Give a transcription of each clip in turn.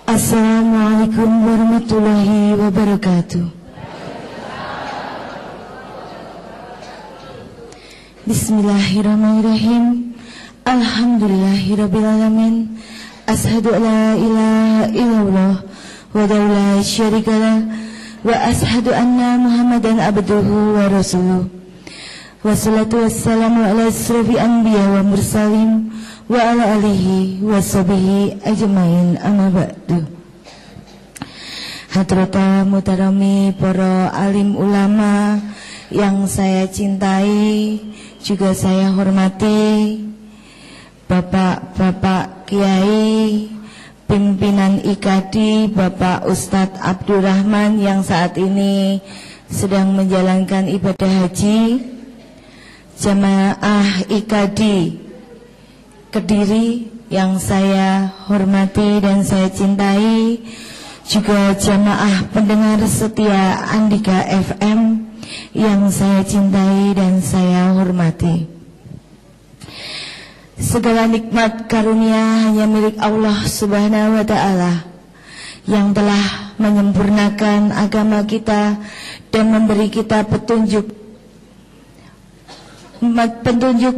Assalamualaikum warahmatullahi wabarakatuh. Bismillahirrahmanirrahim. Alhamdulillahirrabbilalamin. Ashadu la ilaha illallah wahdahu la syarikalah wa ashadu anna Muhammadan abduhu wa rasuluh. Wassalatu wassalamu ala asrafi anbiya wa mursalin wa ala alihi wa sahbihi ajmain, amma ba'du. Hadrata mutarami para alim ulama yang saya cintai, juga saya hormati, Bapak-bapak Kiai, pimpinan IKADI, Bapak Ustadz Abdurrahman yang saat ini sedang menjalankan ibadah haji, jamaah IKADI Kediri yang saya hormati dan saya cintai, juga jamaah pendengar setia Andika FM yang saya cintai dan saya hormati. Segala nikmat karunia hanya milik Allah Subhanahu wa ta'ala yang telah menyempurnakan agama kita dan memberi kita petunjuk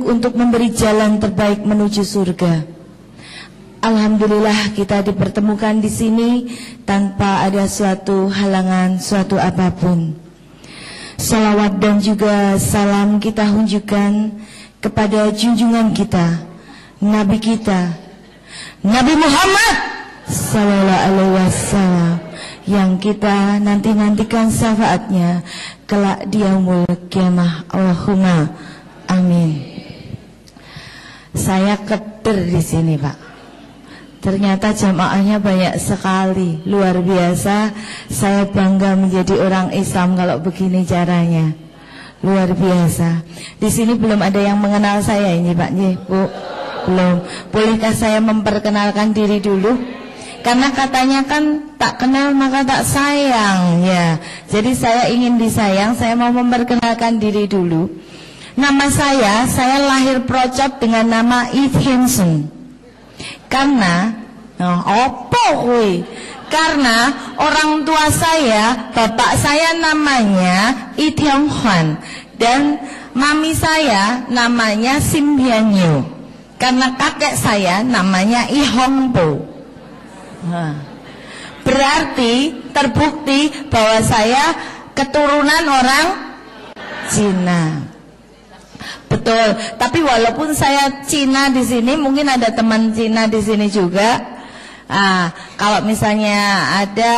untuk memberi jalan terbaik menuju surga. Alhamdulillah kita dipertemukan di sini tanpa ada suatu halangan, suatu apapun. Salawat dan juga salam kita hunjukkan kepada junjungan kita, Nabi kita, Nabi Muhammad sallallahu alaihi wasallam, yang kita nantikan syafaatnya kelak di yaumul qiyamah. Allahumma amin. Saya keder di sini, Pak. Ternyata jamaahnya banyak sekali, luar biasa. Saya bangga menjadi orang Islam kalau begini caranya, luar biasa. Di sini belum ada yang mengenal saya ini, Pak, Bu. Belum. Bolehkah saya memperkenalkan diri dulu? Karena katanya kan tak kenal maka tak sayang, ya. Jadi saya ingin disayang. Saya mau memperkenalkan diri dulu. Nama saya lahir procot dengan nama Ith Hansen. Karena karena orang tua saya, bapak saya namanya Lee Tiong Hwan dan mami saya namanya Sim Hyun Yu. Karena kakek saya namanya I Hong Po. Berarti terbukti bahwa saya keturunan orang Cina. Betul, tapi walaupun saya Cina di sini, mungkin ada teman Cina di sini juga. Kalau misalnya ada,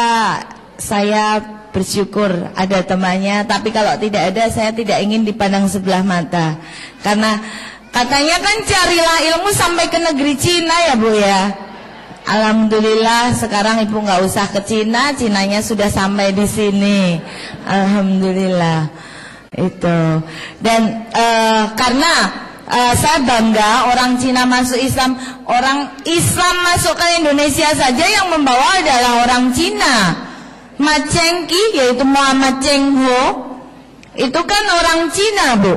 saya bersyukur ada temannya. Tapi kalau tidak ada, saya tidak ingin dipandang sebelah mata. Karena katanya kan carilah ilmu sampai ke negeri Cina, ya Bu ya. Alhamdulillah sekarang Ibu nggak usah ke Cina, Cinanya sudah sampai di sini. Alhamdulillah. Itu. Dan karena saya bangga orang Cina masuk Islam, orang Islam masuk ke Indonesia saja yang membawa adalah orang Cina. Ma Chengqi, yaitu Muhammad Cheng Ho, itu kan orang Cina, Bu.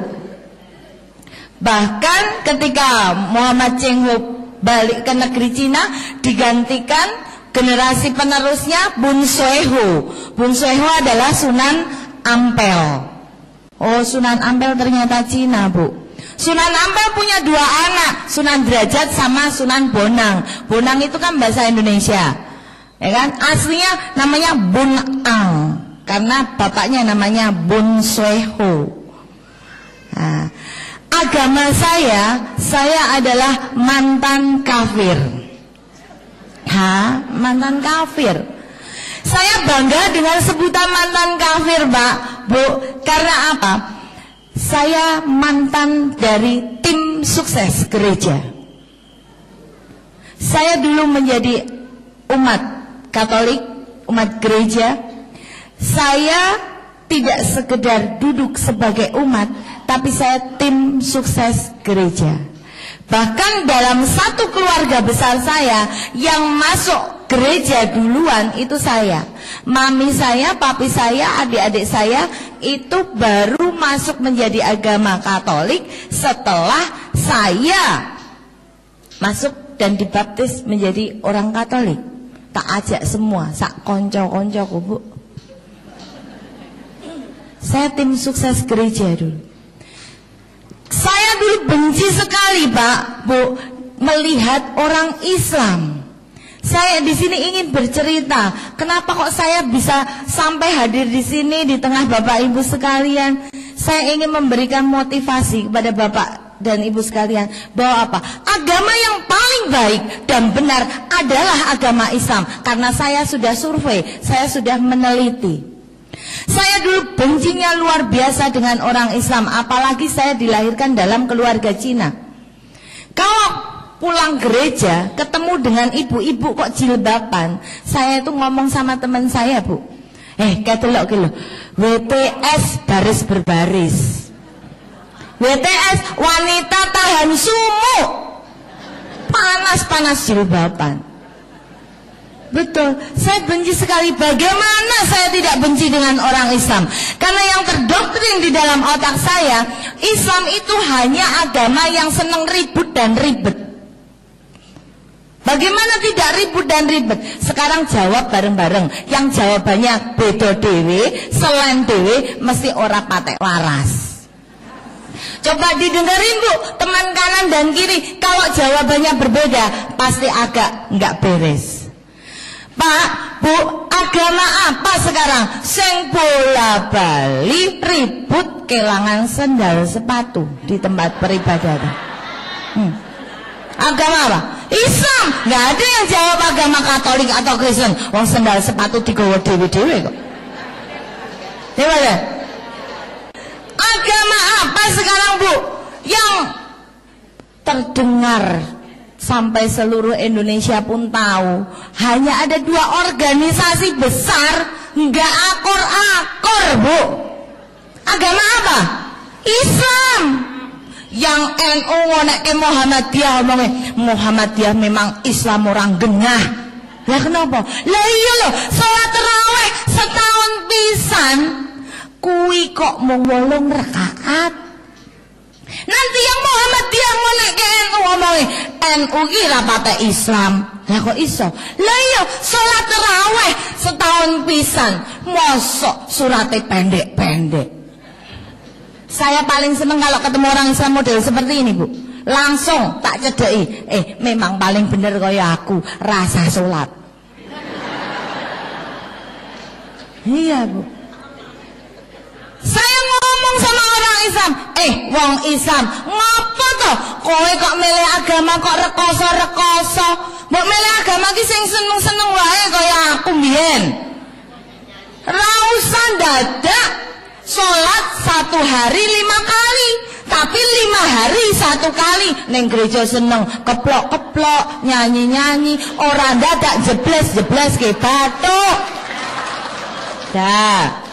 Bahkan ketika Muhammad Cheng Ho balik ke negeri Cina, digantikan generasi penerusnya Bun Sueho. Bun Sueho adalah Sunan Ampel. Oh, Sunan Ampel ternyata Cina, Bu. Sunan Ampel punya dua anak, Sunan Derajat sama Sunan Bonang. Bonang itu kan bahasa Indonesia, ya kan? Aslinya namanya Bun Ang, karena bapaknya namanya Bun Sueho. Nah, agama saya adalah mantan kafir. Mantan kafir. Saya bangga dengan sebutan mantan kafir, Pak, Bu. Karena apa? Saya mantan dari tim sukses gereja. Saya dulu menjadi umat Katolik, umat gereja. Saya tidak sekedar duduk sebagai umat, tapi saya tim sukses gereja. Bahkan dalam satu keluarga besar saya, yang masuk gereja duluan itu saya. Mami saya, papi saya, adik-adik saya itu baru masuk menjadi agama Katolik setelah saya masuk dan dibaptis menjadi orang Katolik. tak ajak semua, sak konco-koncoku, Bu. Saya tim sukses gereja dulu. Saya dulu benci sekali, Pak, Bu, melihat orang Islam. Saya di sini ingin bercerita, kenapa kok saya bisa sampai hadir di sini di tengah Bapak Ibu sekalian. Saya ingin memberikan motivasi kepada Bapak dan Ibu sekalian bahwa apa? Agama yang paling baik dan benar adalah agama Islam. Karena saya sudah survei, saya sudah meneliti. Saya dulu bencinya luar biasa dengan orang Islam, apalagi saya dilahirkan dalam keluarga Cina. Kalau pulang gereja ketemu dengan ibu-ibu kok jilbaban, saya itu ngomong sama teman saya, Bu, ketelok kilo WTS baris berbaris, WTS wanita tahan sumuk, panas-panas jilbaban. Betul, saya benci sekali. Bagaimana saya tidak benci dengan orang Islam? Karena yang terdoktrin di dalam otak saya, Islam itu hanya agama yang senang ribut dan ribet. Bagaimana tidak ribut dan ribet? Sekarang jawab bareng-bareng. Yang jawabannya beda dewe, selain dewe, mesti ora patek waras. Coba didengerin, Bu, teman kanan dan kiri. Kalau jawabannya berbeda, pasti agak nggak beres. Pak, Bu, agama apa sekarang? Sing bola bali ribut kelangan sendal sepatu di tempat peribadatan. Agama apa? Islam. Nggak ada yang jawab agama Katolik atau Kristen. Wong sendal sepatu digawa dewe-dewe kok. Gimana? Agama apa sekarang, Bu, yang terdengar sampai seluruh Indonesia pun tahu? Hanya ada 2 organisasi besar, nggak akor-akor, Bu. Agama apa? Islam. Yang NU ngonekke Muhammadiyah, ngomongnya Muhammadiyah memang Islam orang gengah. Ya kenapa? Lah iya loh, sholat tarawih setahun pisan kuwi kok mung 8 rakaat. Nanti yang Muhammadiyah ngonekke NU ngomongnya NU ki ra patek Islam. Lah kok iso? Lah iya, sholat tarawih setahun pisan mosok surate pendek-pendek. Saya paling seneng kalau ketemu orang Islam model seperti ini, Bu. Langsung tak cedeki, memang paling bener kaya aku, rasa sholat. Iya, Bu. Saya ngomong sama orang Islam, wong Islam, ngapa toh kowe kok milih agama kok rekoso-rekoso? Mbok milih agama ki sing seneng-seneng wae kaya aku mbiyen. Ra usah dadak sholat 1 hari 5 kali, tapi 5 hari 1 kali. Neng gereja seneng keplok-keplok, nyanyi-nyanyi, orang dadak jebles-jebles ke batuk. Dah.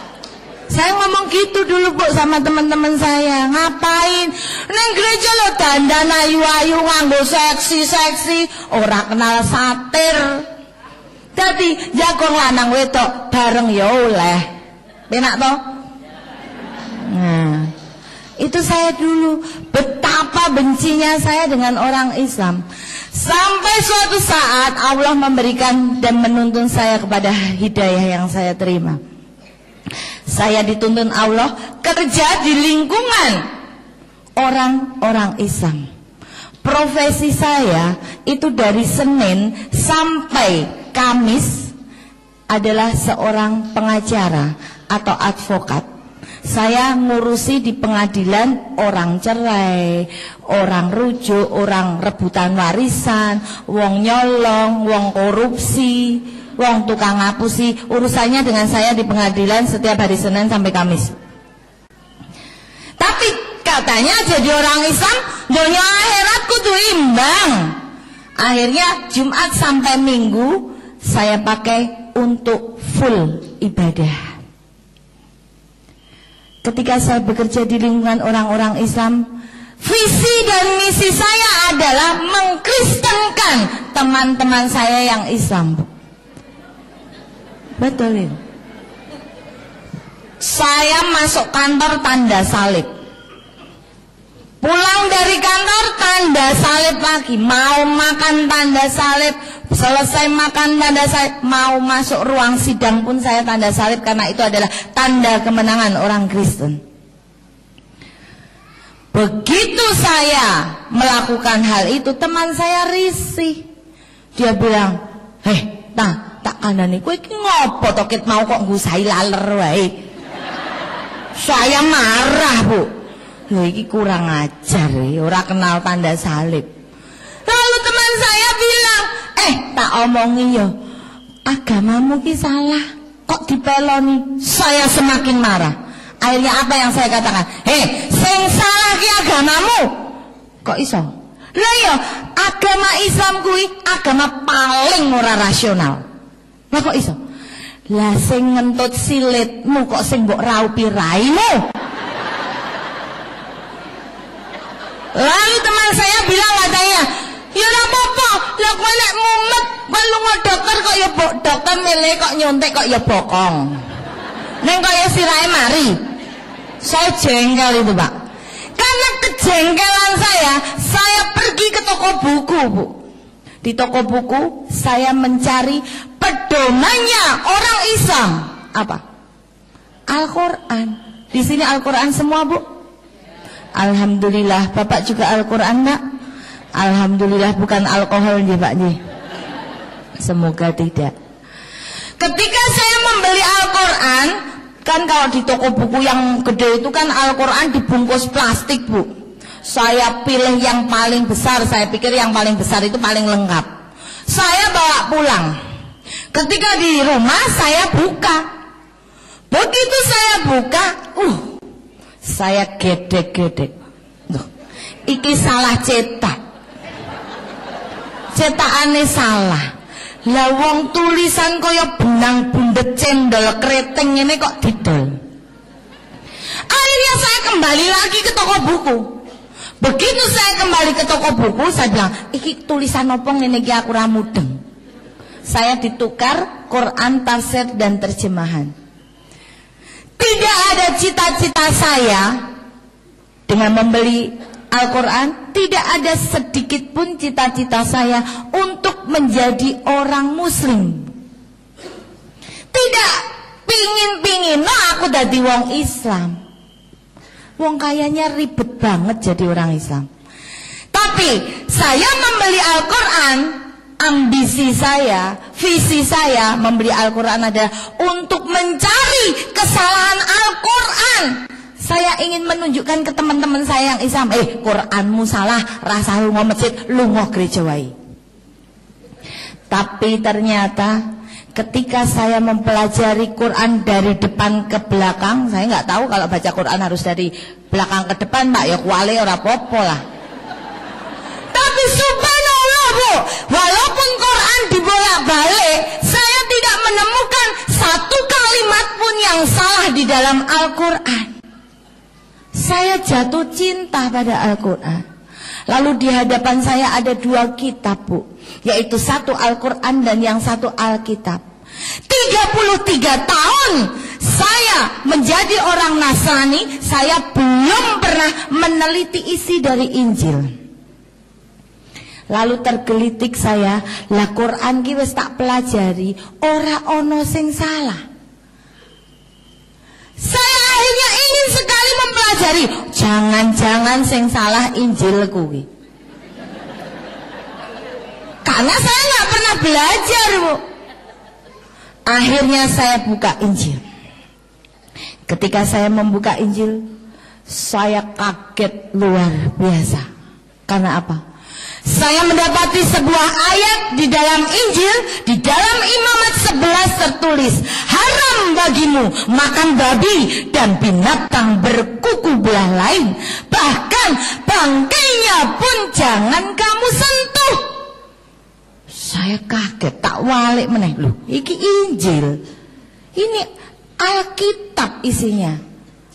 Saya ngomong gitu dulu, Bu, sama teman-teman saya. Ngapain? Neng gereja lo dandan ayu-ayu nganggo seksi-seksi, ora kenal satir. Tapi jago lanang wedok bareng ya oleh. Penak toh? Nah, itu saya dulu betapa bencinya saya dengan orang Islam. Sampai suatu saat Allah memberikan dan menuntun saya kepada hidayah yang saya terima. Saya dituntun Allah kerja di lingkungan orang-orang Islam. Profesi saya itu dari Senin sampai Kamis adalah seorang pengacara atau advokat. Saya ngurusi di pengadilan orang cerai, orang rujuk, orang rebutan warisan, wong nyolong, wong korupsi, wong tukang ngapusi. Urusannya dengan saya di pengadilan setiap hari Senin sampai Kamis. Tapi katanya jadi orang Islam dunia akhirat kudu imbang. Akhirnya Jumat sampai Minggu saya pakai untuk full ibadah. Ketika saya bekerja di lingkungan orang-orang Islam, visi dan misi saya adalah mengkristenkan teman-teman saya yang Islam. Betul. Saya masuk kantor tanda salib. Pulang dari kantor tanda salib lagi, mau makan tanda salib, selesai makan tanda salib, mau masuk ruang sidang pun saya tanda salib, karena itu adalah tanda kemenangan orang Kristen. Begitu saya melakukan hal itu, teman saya risih. Dia bilang, tak kandhani kowe iki ngopo to ket mau kok nggusahi laler wae. Saya marah, Bu. Loh iki kurang ajar, ora kenal tanda salib. Lalu teman saya bilang, tak omongi yo, agamamu ki salah, kok dipeloni. Saya semakin marah. Akhirnya apa yang saya katakan? Sing salah ki agamamu. Kok iso? Lah yo, agama Islam kuwi agama paling ora rasional. Lah kok iso? Lah sing ngentut silitmu kok sing mbok raupi raimu. Lalu teman saya bilang katanya, ya ora apa-apa, lah kowe nek mumet kowe lunga dokter kok ya dokter milih kok nyuntik kok ya bokong. Neng kok ya sirahe mari. Saya jengkel itu, Pak. Karena kejengkelan saya pergi ke toko buku, Bu. Di toko buku saya mencari pedomannya orang Islam. Apa? Al-Quran. Di sini Al-Quran semua, Bu? Alhamdulillah. Bapak juga Al-Quran, Nak? Alhamdulillah, bukan alkohol nih, Pak nih. Semoga tidak. Ketika saya membeli Al-Quran, kan kalau di toko buku yang gede itu kan Al-Quran dibungkus plastik, Bu. Saya pilih yang paling besar. Saya pikir yang paling besar itu paling lengkap. Saya bawa pulang. Ketika di rumah saya buka. Begitu saya buka, saya gedek-gedek. Iki salah cetak. Cetakane salah. Lah wong tulisan kaya benang bundet cendol kreteng ini kok didol. Akhirnya saya kembali lagi ke toko buku. Begitu saya kembali ke toko buku, saya bilang, iki tulisan apa ngene iki aku ora mudeng. Saya ditukar Quran tafsir dan terjemahan. Tidak ada cita-cita saya dengan membeli Al-Quran, tidak ada sedikit pun cita-cita saya untuk menjadi orang muslim. Tidak pingin aku dadi wong Islam. Wong kayaknya ribet banget jadi orang Islam. Tapi saya membeli Al-Quran, ambisi saya, visi saya membeli Al-Quran adalah untuk mencari kesalahan Al-Quran. Saya ingin menunjukkan ke teman-teman saya yang Islam, Quranmu salah, rasa lunga masjid, lunga gereja wae. Tapi ternyata ketika saya mempelajari Quran dari depan ke belakang, saya nggak tahu kalau baca Quran harus dari belakang ke depan, Pak, ya kuali ora apa-apa lah. Tapi subhanallah, Bu, walaupun Quran dibolak-balik, saya tidak menemukan satu kalimat pun yang salah di dalam Al-Quran. Saya jatuh cinta pada Al-Quran. Lalu di hadapan saya ada dua kitab, Bu, yaitu satu Al-Quran dan yang satu Alkitab. 33 tahun saya menjadi orang Nasrani, saya belum pernah meneliti isi dari Injil. Lalu tergelitik saya, lah Quran ki wis tak pelajari, ora ono sing salah. Saya akhirnya ingin sekali mempelajari, jangan-jangan sing salah Injil kuwi. Karena saya nggak pernah belajar, Bu. Akhirnya saya buka Injil. Ketika saya membuka Injil, saya kaget luar biasa. Karena apa? Saya mendapati sebuah ayat di dalam Injil, di dalam Imamat 11 tertulis, haram bagimu makan babi dan binatang berkuku belah lain, bahkan bangkainya pun jangan kamu sentuh. Saya kaget, tak walik meneh, loh, iki Injil, ini Alkitab isinya.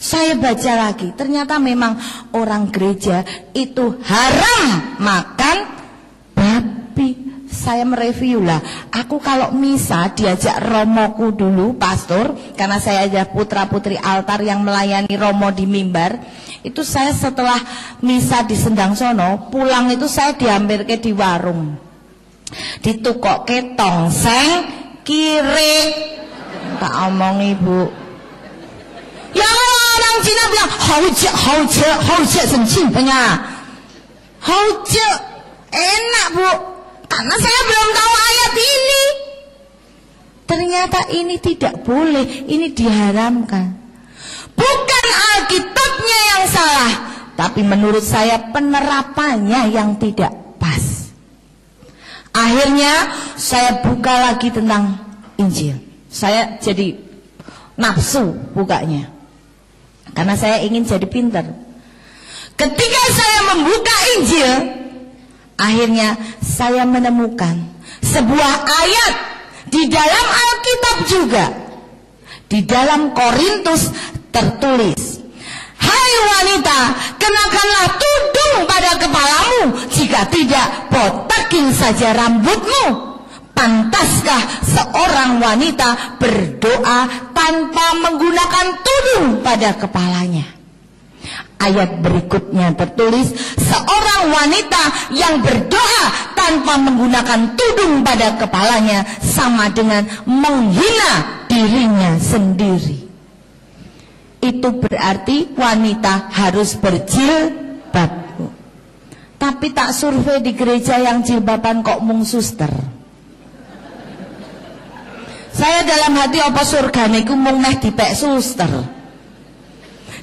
Saya baca lagi, ternyata memang orang gereja itu haram makan babi. saya mereview lah. Aku kalau misa diajak romoku dulu, pastor, karena saya ada putra-putri altar yang melayani romo di mimbar. Itu saya setelah misa di Sendang sono, pulang itu saya dihampirke di warung. Ditukokke tongseng kiri. Tak omong ibu. Ya orang Cina bilang hauce sencingnya. Hauce enak bu. Karena saya belum tahu ayat ini. Ternyata ini tidak boleh, ini diharamkan. Bukan Alkitabnya yang salah, tapi menurut saya penerapannya yang tidak pas. Akhirnya saya buka lagi tentang Injil. Saya jadi nafsu bukanya, karena saya ingin jadi pintar. Ketika saya membuka Injil, akhirnya saya menemukan sebuah ayat di dalam Alkitab juga. Di dalam Korintus tertulis, "Hai wanita, kenakanlah tudung pada kepalamu, jika tidak botakin saja rambutmu. Pantaskah seorang wanita berdoa tanpa menggunakan tudung pada kepalanya?" Ayat berikutnya tertulis, "Seorang wanita yang berdoa tanpa menggunakan tudung pada kepalanya sama dengan menghina dirinya sendiri." Itu berarti wanita harus berjilbab. Tapi tak survei di gereja yang jilbaban kok mung suster. Saya dalam hati apa surgane ku mung meh dipek suster.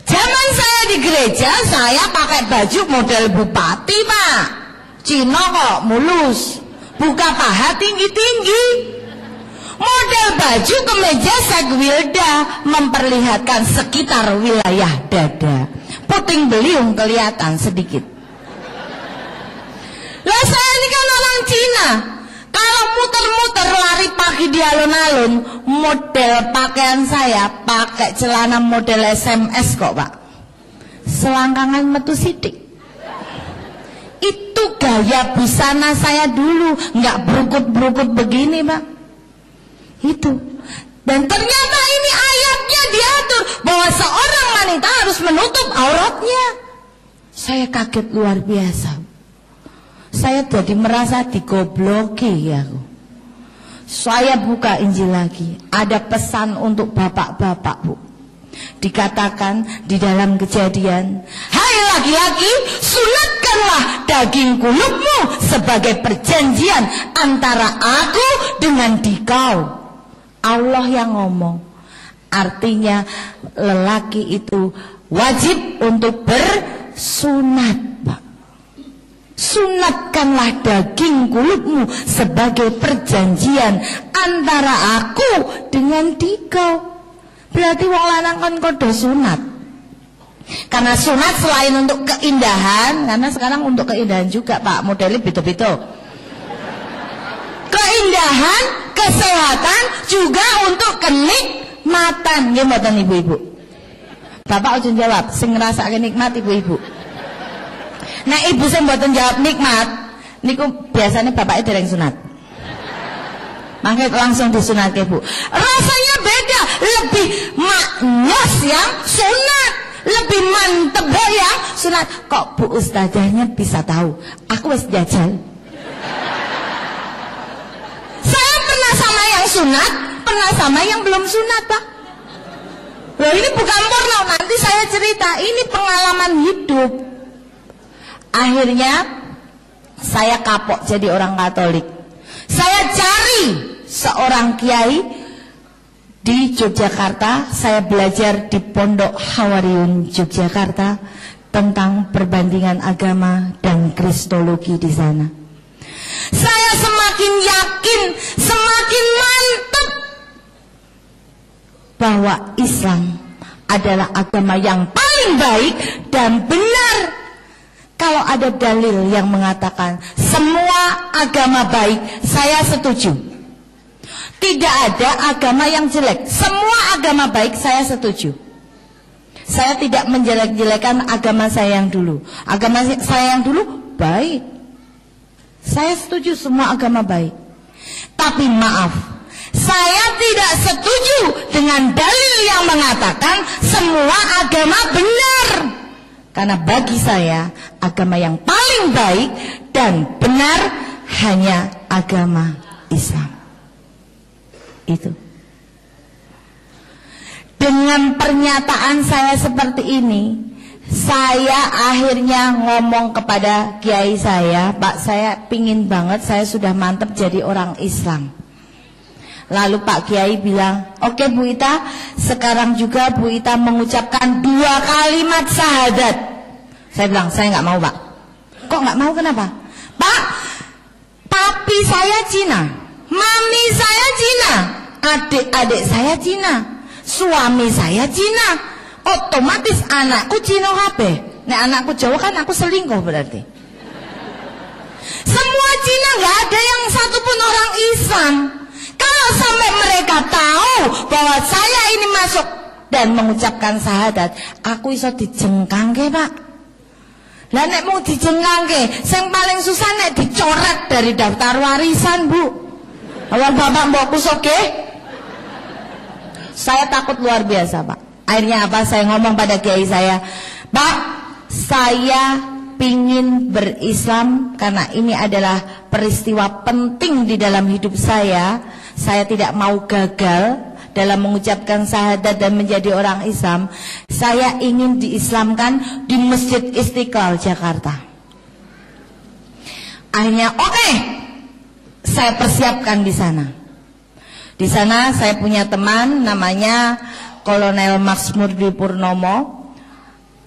Zaman saya di gereja, saya pakai baju model bupati, Pak. Cina kok mulus, buka paha tinggi-tinggi. Model baju kemeja segwilda, memperlihatkan sekitar wilayah dada. Puting beliung kelihatan sedikit. Lah saya ini kan orang Cina. Kalau muter-muter lari pagi di alun-alun, model pakaian saya pakai celana model SMS kok, Pak. Selangkangan metu sidik. Itu gaya busana saya dulu, nggak berukut-berukut begini, Pak. Itu. Dan ternyata ini ayatnya diatur bahwa seorang wanita harus menutup auratnya. Saya kaget luar biasa. Saya jadi merasa digobloki ya. Saya buka Injil lagi. Ada pesan untuk bapak-bapak, Bu. Dikatakan di dalam Kejadian, "Hai laki-laki, sunatkanlah daging kulupmu sebagai perjanjian antara aku dengan dikau." Allah yang ngomong. Artinya lelaki itu wajib untuk bersunat, Pak. Sunatkanlah daging kulupmu sebagai perjanjian antara aku dengan dikau. Berarti wong lanang kan kudu sunat. Karena sunat selain untuk keindahan, karena sekarang untuk keindahan juga, Pak, modelnya bito-bito. Keindahan, kesehatan, juga untuk kenikmatan. Nggih mboten ibu-ibu? Bapak ojo jawab, sing ngrasake nikmat ibu-ibu. Nah ibu sing mboten jawab nikmat, niku biasanya bapaknya dereng sunat. Mangke langsung disunatke, Bu. Rasanya beda, lebih maknyos yang sunat, lebih mantep yang sunat. Kok Bu Ustazahnya bisa tahu? Aku wis jajal. Saya pernah sama yang sunat, pernah sama yang belum sunat, Pak. Loh ini bukan porno, nanti saya cerita, ini pengalaman hidup. Akhirnya saya kapok jadi orang Katolik. Saya cari seorang kiai di Yogyakarta. Saya belajar di Pondok Hawariun Yogyakarta tentang perbandingan agama dan kristologi di sana. Saya semakin yakin, semakin mantap bahwa Islam adalah agama yang paling baik dan benar. Kalau ada dalil yang mengatakan semua agama baik, saya setuju. Tidak ada agama yang jelek, semua agama baik saya setuju. Saya tidak menjelek-jelekan agama saya yang dulu. Agama saya yang dulu baik. Saya setuju semua agama baik. Tapi maaf, saya tidak setuju dengan dalil yang mengatakan semua agama benar. Karena bagi saya, agama yang paling baik dan benar hanya agama Islam. Itu. Dengan pernyataan saya seperti ini, saya akhirnya ngomong kepada kiai saya, Pak, saya pingin banget, saya sudah mantap jadi orang Islam. Lalu Pak Kiai bilang, oke Bu Ita, sekarang juga Bu Ita mengucapkan 2 kalimat syahadat. Saya bilang, saya nggak mau Pak. Kok nggak mau, kenapa? Pak, papi saya Cina, mami saya Cina, adik-adik saya Cina, suami saya Cina, otomatis anakku Cina kabeh. Nek anakku Jawa kan aku selingkuh berarti. Semua Cina, nggak ada yang satupun orang Islam. Kalau sampai mereka tahu bahwa saya ini masuk dan mengucapkan syahadat, aku iso dijengkangke Pak. Lah nek mau dijengkangke, sing paling susah nek dicoret dari daftar warisan Bu. Awal bapak mbokku sogeh. Saya takut luar biasa Pak. Akhirnya apa? Saya ngomong pada kiai saya, Pak, saya pingin berislam karena ini adalah peristiwa penting di dalam hidup saya. Saya tidak mau gagal dalam mengucapkan syahadat dan menjadi orang Islam. Saya ingin diislamkan di Masjid Istiqlal Jakarta. Akhirnya oke, saya persiapkan di sana. Di sana saya punya teman namanya Kolonel Max Murdi Purnomo.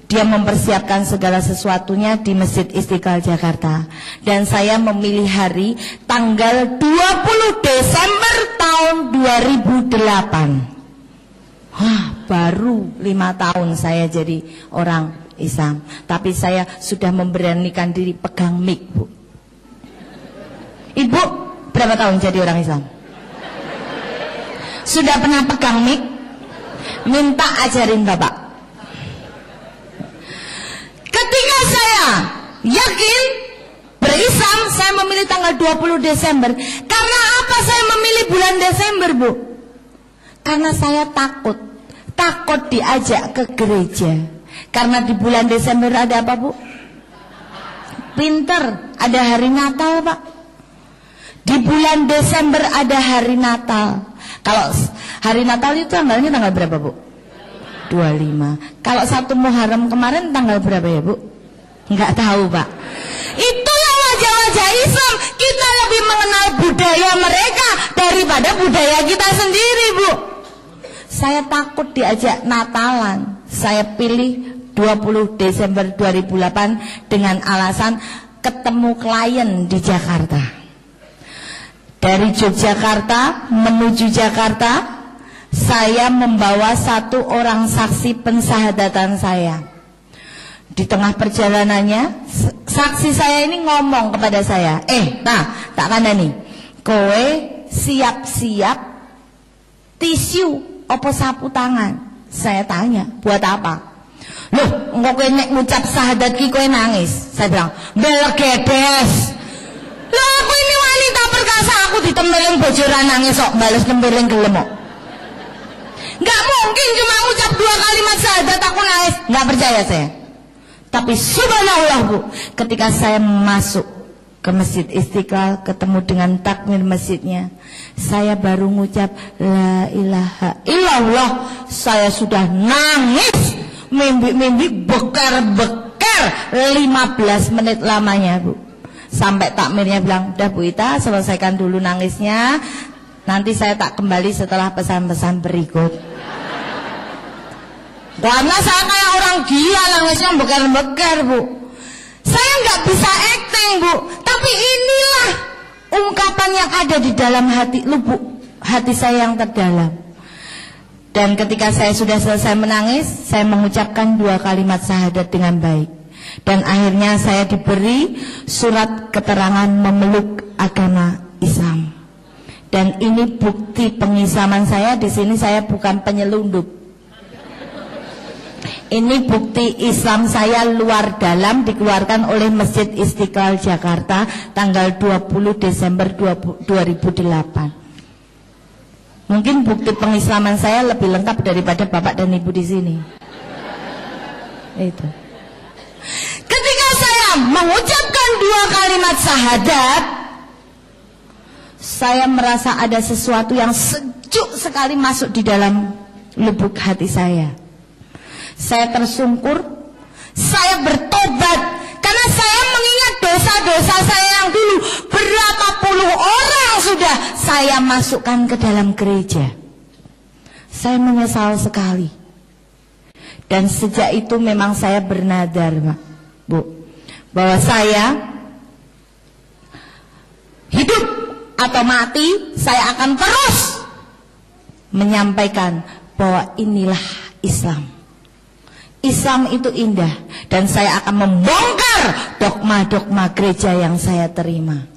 Dia mempersiapkan segala sesuatunya di Masjid Istiqlal Jakarta. Dan saya memilih hari tanggal 20 Desember tahun 2008. Wah, baru 5 tahun saya jadi orang Islam. Tapi saya sudah memberanikan diri pegang mic Bu. Ibu berapa tahun jadi orang Islam? Sudah pernah pegang mic? Minta ajarin Bapak. Ketika saya yakin berislam, saya memilih tanggal 20 Desember. Karena apa saya memilih bulan Desember Bu? Karena saya takut diajak ke gereja. Karena di bulan Desember ada apa Bu? Pinter, ada hari Natal Pak. Di bulan Desember ada hari Natal. Kalau hari Natal itu tanggalnya tanggal berapa Bu? 25. Kalau 1 Muharram kemarin tanggal berapa ya Bu? Enggak tahu Pak. Itulah wajah-wajah Islam. Kita lebih mengenal budaya mereka daripada budaya kita sendiri Bu. Saya takut diajak Natalan. Saya pilih 20 Desember 2008 dengan alasan ketemu klien di Jakarta. Dari Yogyakarta menuju Jakarta, saya membawa 1 orang saksi pensahadatan saya. Di tengah perjalanannya, saksi saya ini ngomong kepada saya, tak kandani, kowe siap-siap tisu apa sapu tangan. Saya tanya, buat apa? Loh, engko kowe nek ngucap syahadat ki kowe nangis. Saya bilang, belgedes. Lah aku ini wanita perkasa, aku ditembelin bojo ra nangis kok, bales tembeling gelem kok. Nggak mungkin cuma ucap 2 kalimat syahadat aku nangis. Nggak percaya saya. Tapi subhanallah Bu, ketika saya masuk ke Masjid Istiqlal, ketemu dengan takmir masjidnya, saya baru ngucap la ilaha illallah, saya sudah nangis, mimpi-mimpi bekar-bekar 15 menit lamanya Bu. Sampai takmirnya bilang, udah Bu Ita, selesaikan dulu nangisnya, nanti saya tak kembali setelah pesan-pesan berikut. Karena saya kayak orang gila, nangisnya bekar-bekar Bu. Saya nggak bisa acting Bu, tapi inilah ungkapan yang ada di dalam hati, lubuk hati saya yang terdalam. Dan ketika saya sudah selesai menangis, saya mengucapkan 2 kalimat syahadat dengan baik. Dan akhirnya saya diberi surat keterangan memeluk agama Islam. Dan ini bukti pengislaman saya. Di sini saya bukan penyelundup. Ini bukti Islam saya luar dalam, dikeluarkan oleh Masjid Istiqlal Jakarta tanggal 20 Desember 2008. Mungkin bukti pengislaman saya lebih lengkap daripada Bapak dan Ibu di sini. Itu. Ketika saya mengucapkan 2 kalimat syahadat, saya merasa ada sesuatu yang sejuk sekali masuk di dalam lubuk hati saya. Saya tersungkur, saya bertobat, karena saya mengingat dosa-dosa saya yang dulu. Berapa puluh orang sudah saya masukkan ke dalam gereja. Saya menyesal sekali. Dan sejak itu memang saya bernadar, Bu, bahwa saya hidup atau mati, saya akan terus menyampaikan bahwa inilah Islam. Islam itu indah, dan saya akan membongkar dogma-dogma gereja yang saya terima.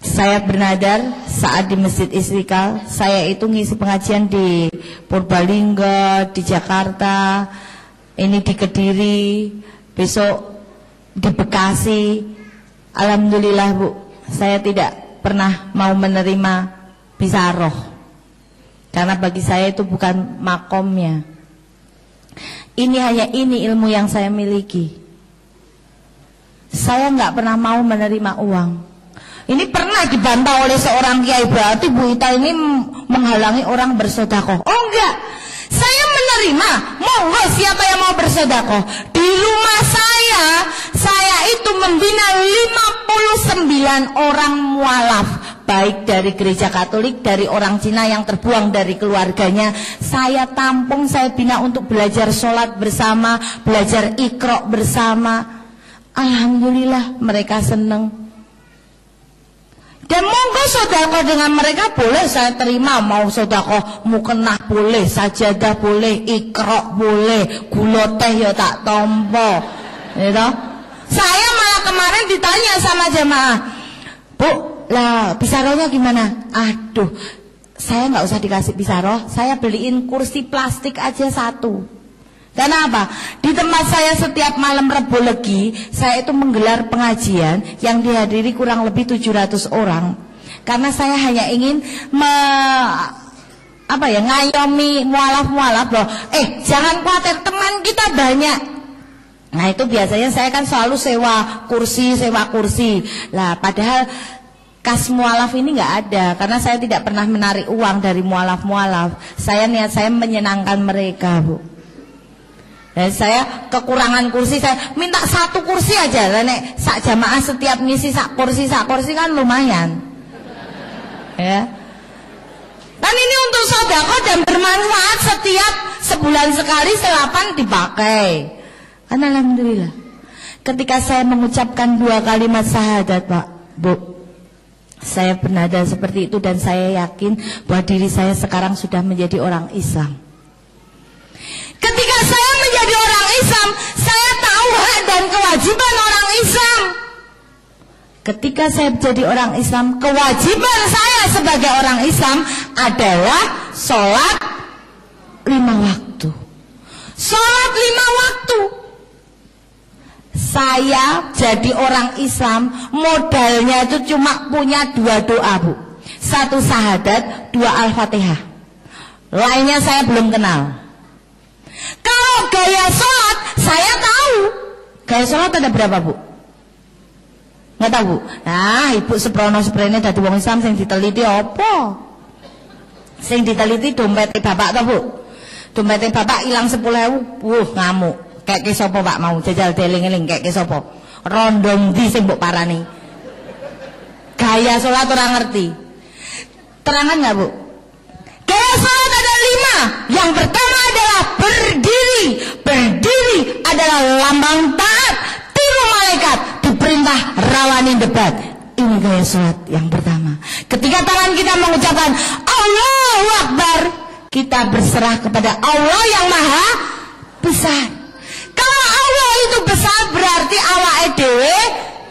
Saya bernadar saat di Masjid Istiqlal. Saya itu ngisi pengajian di Purbalingga, di Jakarta, ini di Kediri, besok di Bekasi. Alhamdulillah, Bu, saya tidak pernah mau menerima bisaroh, karena bagi saya itu bukan makomnya. Ini hanya ilmu yang saya miliki. Saya nggak pernah mau menerima uang. Ini pernah dibantah oleh seorang kiai, berarti Bu Ita ini menghalangi orang bersedekah. Oh enggak, saya menerima. Monggo siapa yang mau bersedekah. Di rumah saya itu membina 59 orang mualaf, baik dari gereja Katolik, dari orang Cina yang terbuang dari keluarganya. Saya tampung, saya bina untuk belajar sholat bersama, belajar Iqra bersama. Alhamdulillah mereka senang. Dan monggo sedekah dengan mereka boleh saya terima. Mau sedekah mukenah boleh, sajadah boleh, Iqra boleh, gula teh ya tak tompo. Gitu. Saya malah kemarin ditanya sama jamaah, Bu, lah bisarohnya gimana? Aduh, saya nggak usah dikasih bisaroh, saya beliin kursi plastik aja 1. Karena apa? Di tempat saya setiap malam Rebo Legi, saya itu menggelar pengajian yang dihadiri kurang lebih 700 orang. Karena saya hanya ingin ngayomi mualaf-mualaf loh. Jangan khawatir, teman kita banyak. Nah itu biasanya saya kan selalu sewa kursi. Lah padahal kas mualaf ini nggak ada, karena saya tidak pernah menarik uang dari mualaf-mualaf. Niat saya menyenangkan mereka, Bu. Dan saya kekurangan kursi, saya minta 1 kursi aja. Nek sak jamaah setiap ngisi sak kursi kan lumayan. Ya. Kan ini untuk sedekah dan bermanfaat, setiap sebulan sekali selapan dipakai. Kan alhamdulillah. Ketika saya mengucapkan 2 kalimat syahadat, Pak, Bu, saya bernada seperti itu, dan saya yakin bahwa diri saya sekarang sudah menjadi orang Islam. Ketika saya menjadi orang Islam, saya tahu hak dan kewajiban orang Islam. Ketika saya menjadi orang Islam, kewajiban saya sebagai orang Islam adalah sholat 5 waktu. Sholat 5 waktu. Saya jadi orang Islam, modalnya itu cuma punya 2 doa, Bu. 1 syahadat, 2 Al-Fatihah. Lainnya saya belum kenal. Kalau gaya sholat, saya tahu. Gaya sholat ada berapa, Bu? Nggak tahu, Bu? Nah, Ibu seprono-seprene dadi wong Islam sing diteliti apa? Sing diteliti dompetnya bapak toh, Bu? Dompetnya bapak hilang 10.000. Ngamuk. Kayak ke sapa Pak mau jajal deling-eling kayak ke sapa? Rondo ndi sing mbok parani? Gaya sholat orang ngerti. Terangan nggak, Bu? Gaya sholat ada 5. Yang pertama adalah berdiri. Berdiri adalah lambang taat. Tiru malaikat, diperintah rawani debat. Ini gaya sholat yang pertama. Ketika tangan kita mengucapkan Allahu Akbar, kita berserah kepada Allah yang maha besar. Kalau Allah itu besar, berarti awake dhewe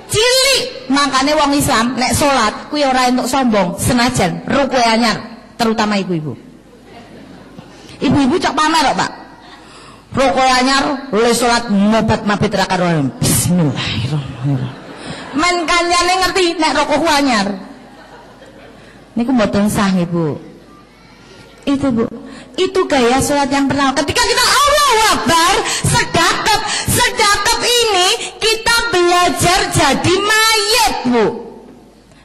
cilik. Makanya wong Islam nek sholat kuwi ora entuk sombong, senajan ruku anyar, terutama ibu-ibu. Ibu-ibu cok pamer kok, Pak. Rokok anyar, oleh salat mobat mabit ra karo. Bismillahirrahmanirrahim. Men kancane ngerti nek rokokku anyar. Niku mboten sah, Ibu. Itu, Bu. Itu gaya salat yang pertama. Ketika kita Allahu Akbar, sedekap ini kita belajar jadi mayit, Bu.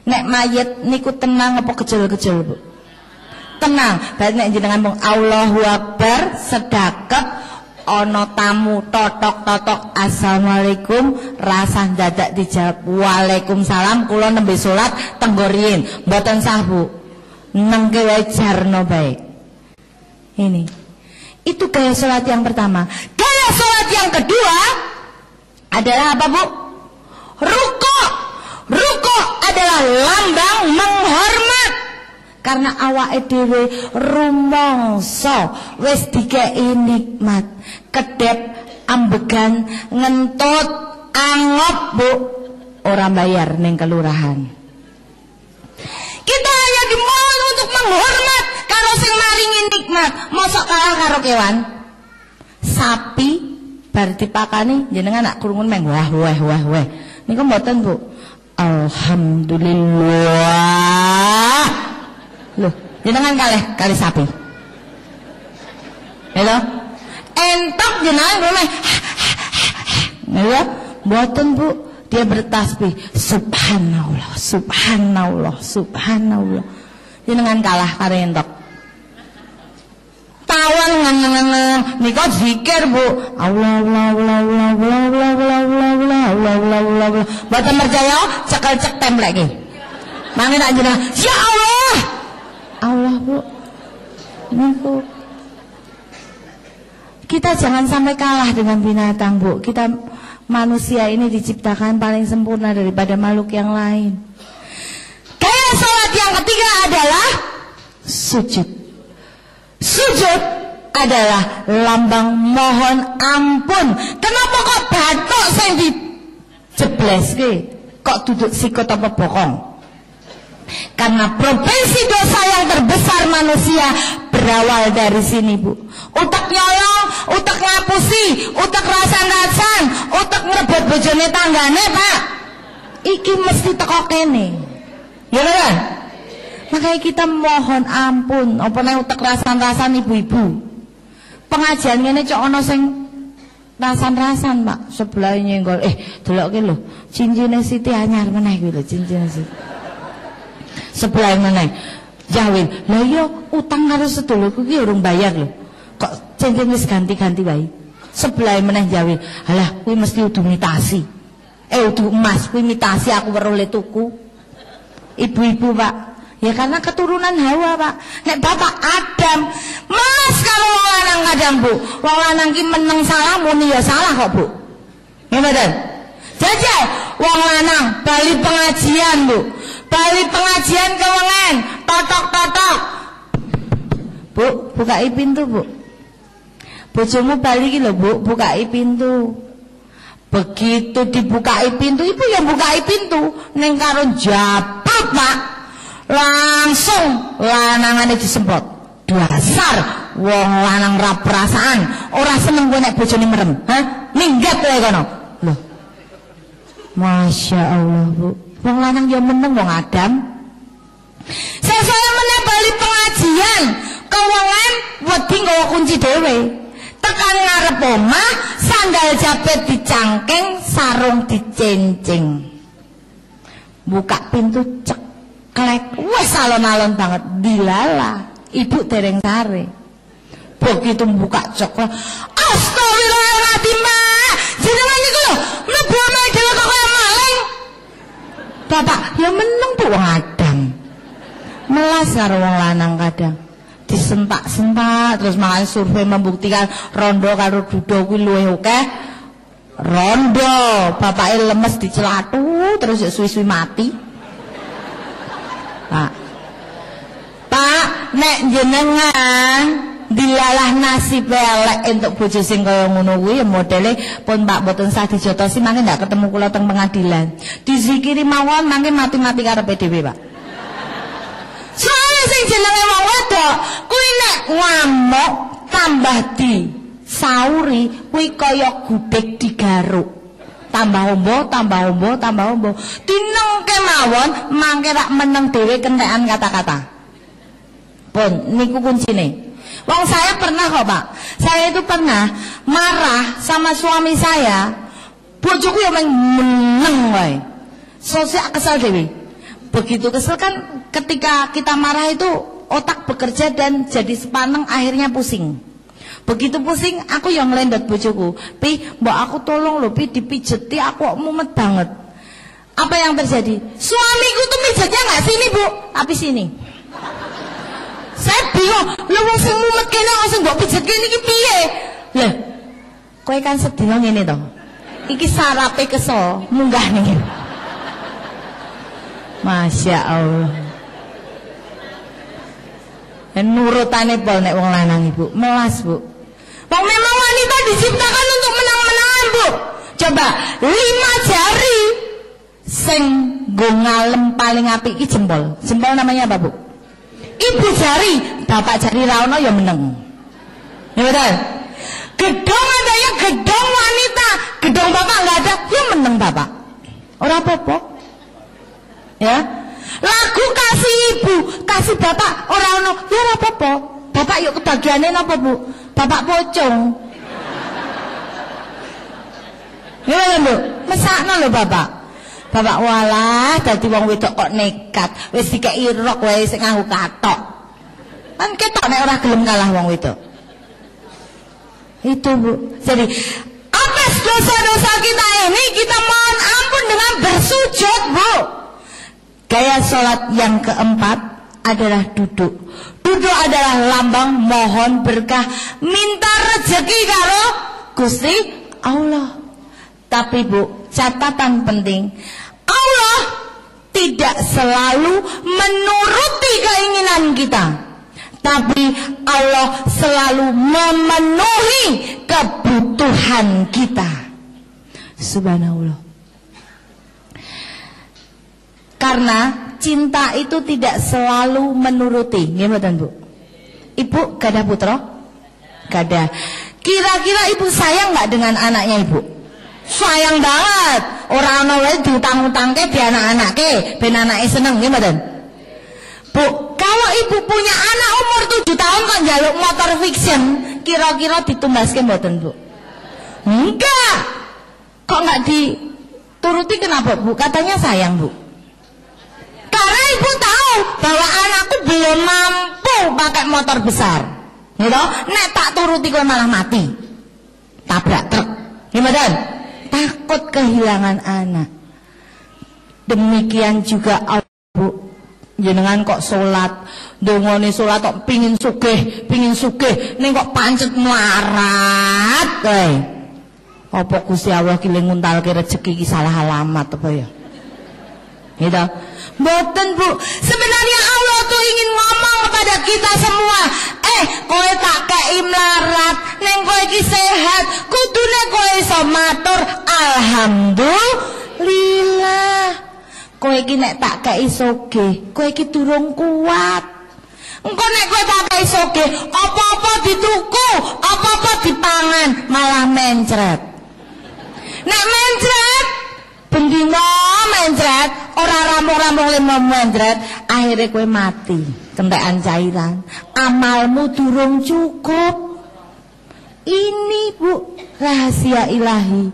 Nek mayit niku tenang apa kecil-kecil, Bu? Tenang. Berarti nek jenengan mung Allahu Akbar, sedekap ana tamu totok-totok assalamualaikum rasah dadak dijawab waalaikumsalam kula nembe salat tenggo riyin mboten sah, Bu. Nengke wae jarno bae. Ini. Itu gaya salat yang pertama. Gaya salat yang kedua adalah apa, Bu? Rukuk. Rukuk adalah lambang menghormat. Karena awake dhewe rumangsa wis dikeki nikmat, kedep, ambegan, ngentut, angop, Bu, ora bayar ning kelurahan. Kita hanya dimohon untuk menghormat karo sing maringi nikmat. Mosok kalah karo kewan. Sapi bar dipakani jenengan nak krungun meng wah. Niku mboten, Bu. Alhamdulillah. Loh, jenengan kali sapi. Halo? Entok jenengan rumah. Halo? Mboten, Bu. Dia bertasbih subhanallah, subhanallah, subhanallah. Jenengan kalah karo entok. Tawang nika zikir, Bu. Allah Allah Allah Allah Allah Allah Allah Allah Allah Allah. Mboten percaya cekel cek templek iki. Mangke tak jenengan, ya Allah. Allah, Bu. Niku. Kita jangan sampai kalah dengan binatang, Bu. Kita manusia ini diciptakan paling sempurna daripada makhluk yang lain. Gaya salat yang ketiga adalah sujud. Sujud adalah lambang mohon ampun. Kenapa kok batuk sing dijebleske? Kok duduk sikut apa bokong? Karena provinsi dosa yang terbesar manusia berawal dari sini, Bu. Utek nyolong, utek ngapusi, utek rasan-rasan, utek ngerebut bojone tanggane, Pak. Iki mesti teko kene. Ya kan? Makanya kita mohon ampun. Apa nek utek rasan-rasan ibu-ibu. Pengajian ngene cok ana sing rasan-rasan, Pak. Sebelah nyenggol. Delokke lho, cincine Siti anyar meneh kuwi lho, cincine Siti. Sebelah meneh Jawil, lha iya utang karo sedulurku ki urung bayar lho. Kok cincin wis ganti-ganti wae. Sebelah meneh Jawil, halah kuwi mesti udu mitasi. Udu emas kuwi mitasi aku werole tuku. Ibu-ibu, Pak. Ya karena keturunan Hawa, Pak. Nek Bapak Adam mas karo wong lanang kadang, Bu. Wong lanang ki meneng salah muni ya salah kok, Bu. Ngoten. Jajal wong lanang bali pengajian, Bu. Bali pengajian kewengen, totok-totok. Bu, bukai pintu, Bu. Bojomu bali iki lho, Bu, bukai pintu. Begitu dibukai pintu, ibu yang bukai pintu. Ning karo jabut, Pak. Langsung lanangane disemprot. Dasar wong lanang ra perasaan, ora seneng kowe nek bojone merem. Hah? Minggat kowe kono. Loh. Masya Allah, Bu. Wong lanang ya meneng wong Adam. Saya meneh bali pengajian, kewengen wedi nggawa kunci dhewe. Tekan ngarep omah, sandal jepit dicangking, sarung dicencing. Buka pintu ceklek, wes alon-alon banget, dilala. Ibu dereng sare. Begitu buka ceklek, astagfirullahaladzim, Mak. Jenengan niku lho, mlebu omahe dhewe kok kaya maling. Bapak, ya meneng Bu wong Adam. Melas karo wong lanang kadang. Disentak-sentak terus malah survei membuktikan rondo karo duda kuwi luwih akeh. Rondo, bapake lemes dicelatu terus suwi-suwi mati. Pak, nek jenengan dilalah nasib elek entuk bojo sing kaya ngono kuwi ya modele pun Pak mboten sah dijotosi mangke ndak ketemu kula teng pengadilan. Dizikiri mawon mangke mati-mati karepe dhewe, Pak. Soale sing jenenge wong wedok kuwi nek ngamuk tambah di sauri kuwi kaya gudeg digaruk. Tambah ombo, tambah ombo, tambah ombo. Dinengke mawon mangke rak meneng dhewe kentekan kata-kata. Pun niku kuncine. Wong saya pernah kok, Pak. Saya itu pernah marah sama suami saya. Bojoku ya meneng wae. Sosial kesal dhewe. Begitu kesel kan ketika kita marah itu otak bekerja dan jadi sepaneng akhirnya pusing. Begitu pusing aku yang ngelendot bojoku. Pi, mbak aku tolong lho Pi dipijeti aku mumet banget. Apa yang terjadi? Suamiku tuh mijetnya nggak sini Bu, tapi sini. Saya bingung, lho wong sing mumet kene langsung mbok pijet kene iki piye? Lah, kowe kan sedina ngene to. Iki sarape kesel, munggah nih. Masya Allah. Nurutane pol nek wong lanang Ibu, melas Bu. Wong memang wanita diciptakan untuk menang-menangan Bu. Coba 5 jari sing nggo ngalem paling apik iki jempol. Jempol namanya apa Bu? Ibu jari, bapak jari ra ono ya meneng. Ya betul. Gedong ada ya gedong wanita, gedong bapak enggak ada, ya meneng bapak. Ora apa-apa. Ya. Lagu kasih ibu, kasih bapak ora ono, ya ora apa-apa. Bapak yuk kebagiane napa Bu? Bapak pocong. Ya lho, mesakno lho bapak. Bapak walah dadi wong wedok kok nekat, wis dikeki rok wae sing nganggo katok. Kan ketok nek ora gelem kalah wong wedok. Itu Bu. Jadi atas dosa-dosa kita ini kita mohon ampun dengan bersujud Bu. Gaya sholat yang keempat adalah duduk. Duduk adalah lambang mohon berkah, minta rezeki karo Gusti Allah. Tapi Bu, catatan penting, Allah tidak selalu menuruti keinginan kita, tapi Allah selalu memenuhi kebutuhan kita. Subhanallah. Karena cinta itu tidak selalu menuruti. Gimana Bu? Ibu gadah putra? Gadah. Kira-kira ibu sayang nggak dengan anaknya Ibu? Sayang banget. Orang wae diutang-utangke di anak-anake, ben anake seneng, nggih mboten? Bu, kalau ibu punya anak umur 7 tahun kok njaluk motor fiction, kira-kira ditumbaske mboten, Bu? Enggak. Kok enggak dituruti kenapa, Bu? Katanya sayang, Bu. Karena ibu tahu bahwa anakku belum mampu pakai motor besar. Gitu? Nek tak turuti kok malah mati. Tabrak truk. Gimana? Takut kehilangan anak. Demikian juga Bu, jenengan kok sholat, dongone sholat kok pingin sugih, ning kok pancet melarat kae. Apa Gusti Allah ki nguntalke rezeki ki salah alamat apa ya? Gitu. Mboten Bu, sebenarnya Allah tuh ingin ngomong kepada kita semua. Kowe tak kei melarat, neng kowe iki sehat, kudune kowe iso matur alhamdulillah. Kowe iki nek tak kei sugih, kowe iki durung kuat. Engko nek kowe tak kei sugih, apa-apa dituku, apa-apa dipangan, malah mencret. Nek mencret bendina mencret, ora rampung-rampung lima mencret, akhirnya kowe mati, kentekan cairan. Amalmu durung cukup. Ini Bu, rahasia ilahi.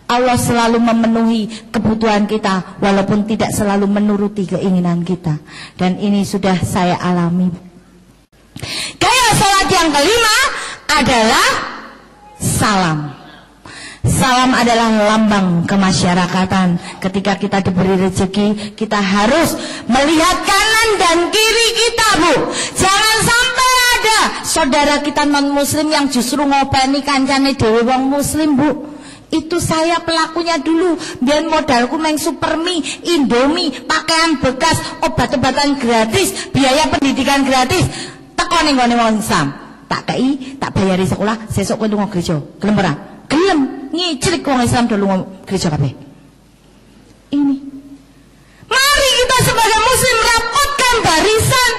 Allah selalu memenuhi kebutuhan kita, walaupun tidak selalu menuruti keinginan kita. Dan ini sudah saya alami. Gaya sholat yang kelima adalah salam. Salam adalah lambang kemasyarakatan. Ketika kita diberi rezeki, kita harus melihat kanan dan kiri kita, Bu. Jangan sampai ada saudara kita non muslim yang justru ngopeni kancane dhewe wong muslim, Bu. Itu saya pelakunya dulu. Biar modalku main supermi, indomie, pakaian bekas, obat-obatan gratis, biaya pendidikan gratis. Teko ning gone wong Islam. Tak kei, tak bayari sekolah, sesuk kowe lunga gereja. Gelem ora? Gelem. Ngicrik wong Islam dulu gereja kabeh. Ini. Mari kita sebagai muslim rapatkan barisan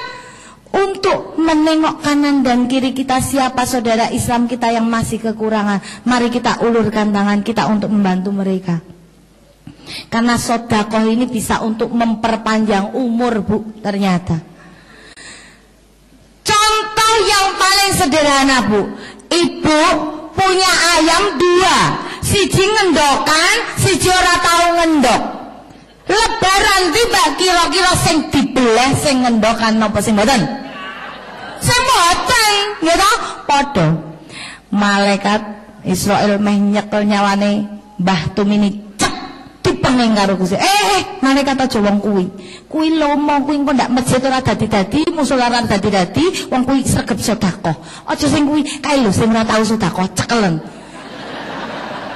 untuk menengok kanan dan kiri kita, siapa saudara Islam kita yang masih kekurangan. Mari kita ulurkan tangan kita untuk membantu mereka. Karena sedekah ini bisa untuk memperpanjang umur, Bu, ternyata. Contoh yang paling sederhana, Bu. Ibu punya ayam 2, siji ngendokan, siji ora tau ngendok. Lebaran tiba kira-kira sing dibeleh sing ngendokan napa sing mboten? Sing mboten, nggih ta? Padha. Malaikat Israil meh nyekel nyawane Mbah Tumini cek dipening karo Gusti. Malaikat aja wong kuwi. Kuwi lomo, kuwi engko ndak masjid ora dadi-dadi, musola ora dadi-dadi, wong kuwi sregep sedekah. Aja sing kuwi kae lho sing ora tau sedekah cekelen.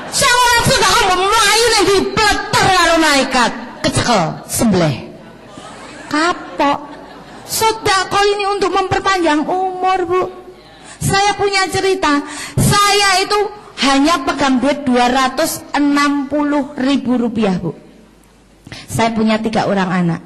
Sing ora sedekah mbok mlayu ning dipleter karo malaikat, kecekel, sembelih. Kapok. Sedekah ini untuk memperpanjang umur, Bu. Saya punya cerita. Saya itu hanya pegang duit 260.000 rupiah, Bu. Saya punya 3 orang anak.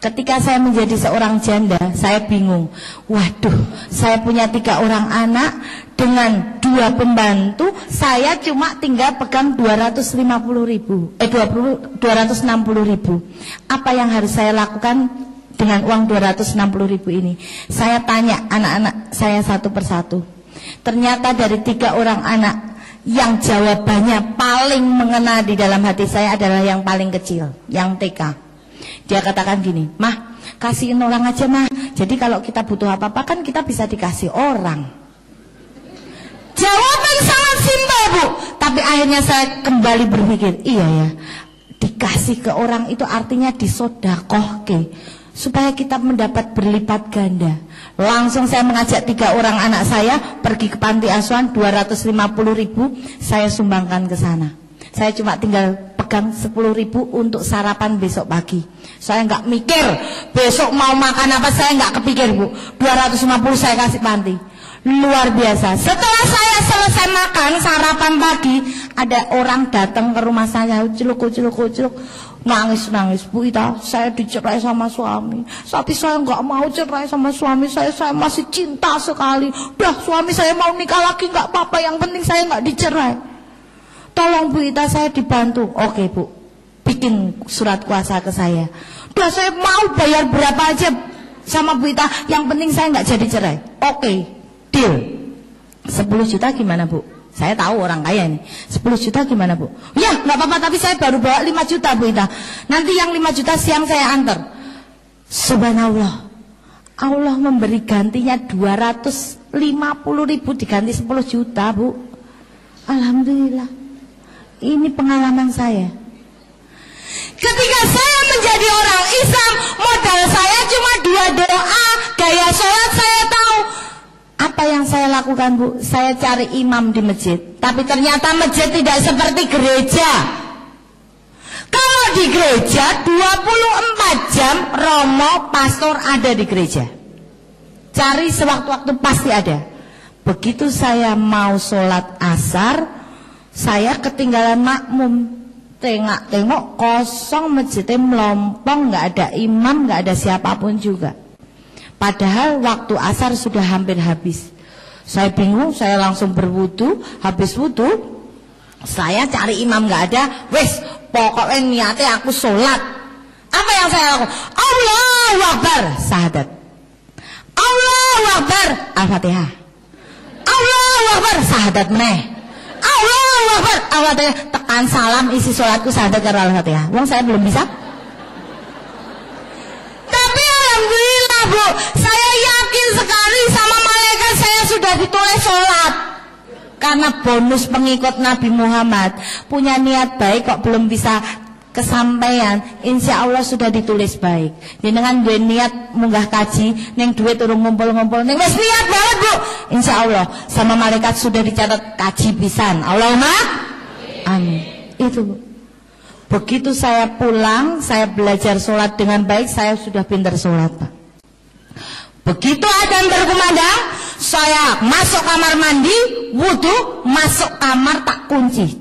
Ketika saya menjadi seorang janda, saya bingung. Waduh, saya punya 3 orang anak dengan 2 pembantu, saya cuma tinggal pegang 260.000. 260.000. Apa yang harus saya lakukan dengan uang 260.000 ini? Saya tanya anak-anak saya satu persatu. Ternyata dari 3 orang anak, yang jawabannya paling mengena di dalam hati saya adalah yang paling kecil, yang TK. Dia katakan gini, "Mah, kasihin orang aja, Mah. Jadi kalau kita butuh apa-apa kan kita bisa dikasih orang." Jawaban sangat simpel, Bu. Tapi akhirnya saya kembali berpikir, iya ya, dikasih ke orang itu artinya disodakohke, supaya kita mendapat berlipat ganda. Langsung saya mengajak 3 orang anak saya pergi ke panti asuhan, 250.000 saya sumbangkan ke sana. Saya cuma tinggal pegang 10.000 untuk sarapan besok pagi. Saya nggak mikir besok mau makan apa, saya nggak kepikir, Bu. 250 saya kasih panti. Luar biasa. Setelah saya selesai makan sarapan pagi, ada orang datang ke rumah saya, celuk, nangis, Bu Ita, saya dicerai sama suami. Tapi saya nggak mau cerai sama suami saya masih cinta sekali. Udah, suami saya mau nikah lagi nggak apa-apa, yang penting saya nggak dicerai. Tolong Bu Ita, saya dibantu. Oke, Bu, bikin surat kuasa ke saya. Udah, saya mau bayar berapa aja sama Bu Ita, yang penting saya nggak jadi cerai. Oke, deal. 10 juta gimana, Bu? Saya tahu orang kaya nih. 10 juta gimana, Bu? Ya, nggak apa-apa, tapi saya baru bawa 5 juta, Bu Ita. Nanti yang 5 juta siang saya antar. Subhanallah, Allah memberi gantinya 250.000 diganti 10 juta, Bu. Alhamdulillah. Ini pengalaman saya. Ketika saya menjadi orang Islam, modal saya cuma 2 doa, gaya sholat saya tahu. Apa yang saya lakukan, Bu? Saya cari imam di masjid. Tapi ternyata masjid tidak seperti gereja. Kalau di gereja 24 jam romo pastor ada di gereja. Cari sewaktu-waktu pasti ada. Begitu saya mau sholat asar, saya ketinggalan makmum. Tengok kosong, masjidnya melompong, nggak ada imam, nggak ada siapapun juga. Padahal waktu asar sudah hampir habis. Saya bingung, saya langsung berwudu. Habis wudu, saya cari imam nggak ada. Wes, pokoknya niatnya aku sholat. Apa yang saya lakukan? Allahu Akbar, syahadat. Allahu Akbar, Al-Fatihah. Allahu Akbar, syahadat meneh. Allahu Akbar, Al-Fatihah. Tekan salam, isi sholatku syahadat karo Al-Fatihah. Wong saya belum bisa. Tapi alhamdulillah, Bu, saya yakin sekali sama malaikat saya sudah ditulis sholat. Karena bonus pengikut Nabi Muhammad, punya niat baik kok belum bisa kesampaian, insya Allah sudah ditulis baik. Dengan gue niat munggah kaji, neng duit urung ngumpul-ngumpul, neng wes niat banget, Bu, insya Allah sama malaikat sudah dicatat kaji pisan. Allahumma amin. Itu, Bu. Begitu saya pulang, saya belajar sholat dengan baik, saya sudah pintar sholat, Pak. Begitu adzan berkumandang, saya masuk kamar mandi, wudu, masuk kamar tak kunci.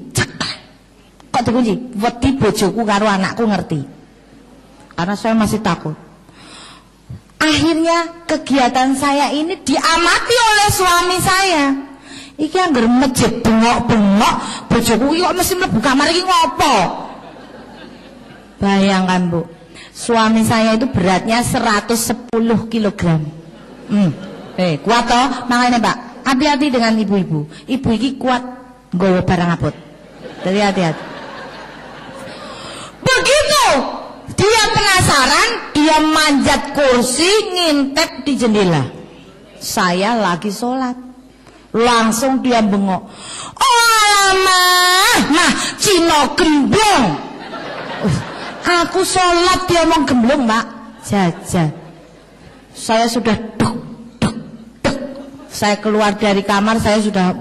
Kok dikunci? Wedi bojoku karo anakku ngerti. Karena saya masih takut. Akhirnya kegiatan saya ini diamati oleh suami saya. Iki anggar masjid bengok-bengok, bojoku iki kok mesti mlebu kamar iki ngopo? Bayangkan, Bu. Suami saya itu beratnya 110 kg. Kuat toh? Makanya, Pak, hati-hati dengan ibu-ibu. Ibu iki kuat nggawa barang abot. Jadi hati-hati. Begitu dia penasaran, dia manjat kursi, ngintip di jendela. Saya lagi sholat, langsung dia bengok. Oh alamah, nah Cino gemblong. Aku sholat dia mau gemblong, Mbak. Jajan. Saya sudah duk. Saya keluar dari kamar, saya sudah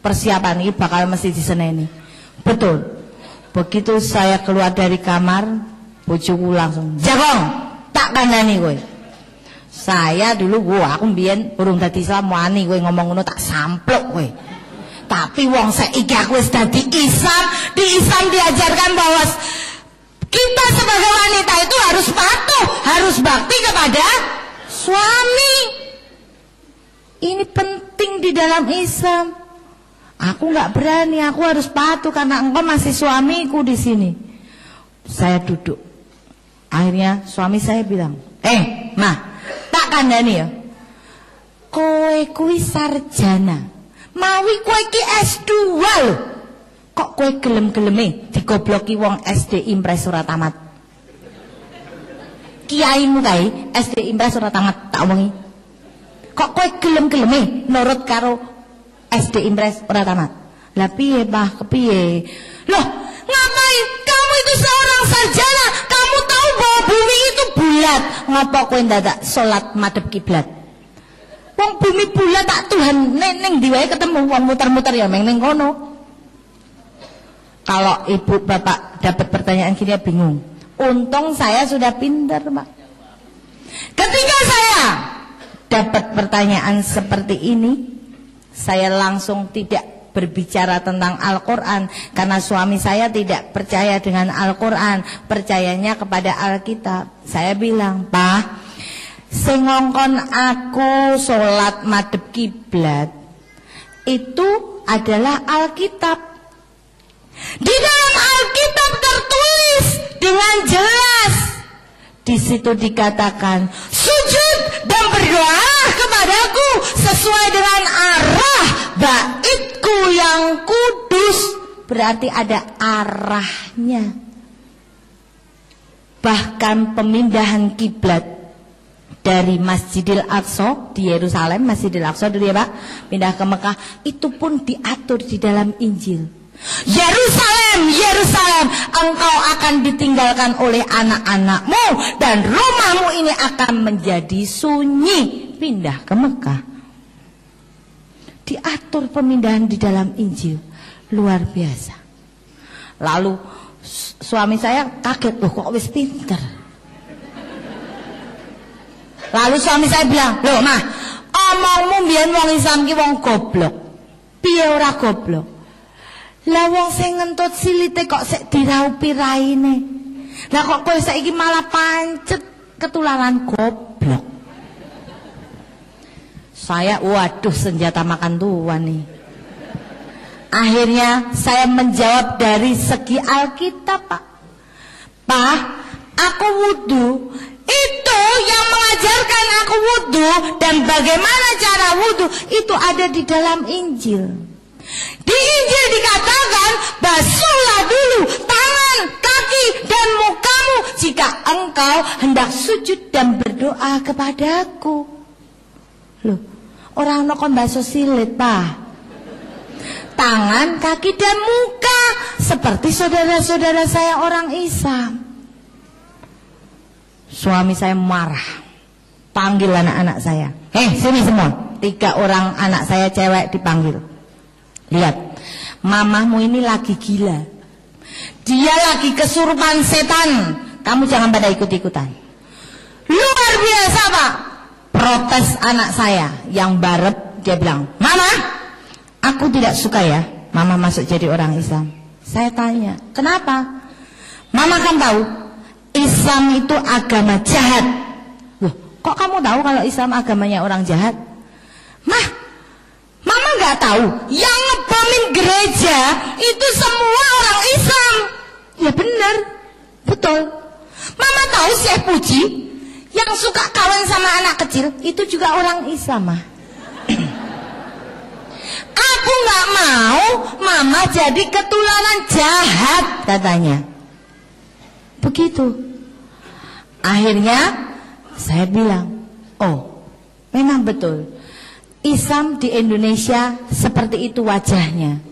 persiapan ini bakal mesti diseneni. Betul. Begitu saya keluar dari kamar, bojoku langsung jagong, tak kandhani kowe. Saya dulu aku mbiyen urung dadi Islam wani kowe ngomong ngono tak sampluk kowe. Tapi wong saiki aku wis dadi Islam, di Islam diajarkan bahwa kita sebagai wanita itu harus patuh, harus bakti kepada suami. Ini penting di dalam Islam. Aku nggak berani, aku harus patuh karena engkau masih suamiku di sini. Saya duduk. Akhirnya suami saya bilang, mah, tak kandhani ya. Kowe kuwi sarjana. Mawi kowe iki S2 lho. Kok kowe gelem-geleme digobloki wong SD Impres ora tamat. Kiaimu kae SD Impres ora tamat, tak omongi. Kok kowe gelem-geleme nurut karo SD Impres ora tamat. Lah piye, Mbah? Kepiye? Loh, ngapain? Kamu itu seorang sarjana. Kamu tahu bahwa bumi itu bulat. Ngapa kowe ndadak salat madhep kiblat? Wong bumi bulat tak Tuhan ning ndi wae ketemu wong muter-muter ya meng ning kono. Kalau ibu bapak dapat pertanyaan gini bingung. Untung saya sudah pintar, Pak. Ketika saya dapat pertanyaan seperti ini, saya langsung tidak berbicara tentang Al-Quran. Karena suami saya tidak percaya dengan Al-Quran, percayanya kepada Alkitab. Saya bilang, Pak, sing ngongkon aku sholat madhep kiblat itu adalah Alkitab. Di dalam Alkitab tertulis dengan jelas. Di situ dikatakan, sujud dan berdoa kepadaku sesuai dengan arah baitku yang kudus. Berarti ada arahnya. Bahkan pemindahan kiblat dari Masjidil Aqsa di Yerusalem, Masjidil Aqsa dulu ya Pak, pindah ke Mekah, itu pun diatur di dalam Injil. Yerusalem, Yerusalem, engkau akan ditinggalkan oleh anak-anakmu dan rumahmu ini akan menjadi sunyi. Pindah ke Mekah. Diatur pemindahan di dalam Injil. Luar biasa. Lalu suami saya kaget, loh kok wis pinter. Lalu suami saya bilang, loh mah, omongmu mbiyen wong Islam ki wong goblok. Piye ora goblok? Lah wong sing ngentut silite kok sik diraupi raine. Lah kok kowe saiki malah pancet ketularan goblok. Saya waduh senjata makan tuan nih. Akhirnya saya menjawab dari segi Alkitab, Pak. Pak, aku wudu. Itu yang mengajarkan aku wudu dan bagaimana cara wudu itu ada di dalam Injil. Di Injil dikatakan, basuhlah dulu tangan, kaki, dan mukamu jika engkau hendak sujud dan berdoa kepadaku. Loh, orang nokon basuh silit, Pak. Tangan, kaki, dan muka seperti saudara-saudara saya orang Islam. Suami saya marah, panggil anak-anak saya. Sini semua. 3 orang anak saya cewek dipanggil. Lihat, mamahmu ini lagi gila. Dia lagi kesurupan setan. Kamu jangan pada ikut-ikutan. Luar biasa, Pak. Protes anak saya yang barep. Dia bilang, Mama, aku tidak suka ya Mama masuk jadi orang Islam. Saya tanya, kenapa? Mama kan tahu Islam itu agama jahat. Wah, kok kamu tahu kalau Islam agamanya orang jahat? Mah, mama nggak tahu yang ngebomin gereja itu semua orang Islam. Ya benar, betul. Mama tahu Syekh Puji yang suka kawin sama anak kecil itu juga orang Islam, mah. Aku nggak mau mama jadi ketularan jahat, katanya. Begitu. Akhirnya saya bilang, oh memang betul Islam di Indonesia seperti itu wajahnya.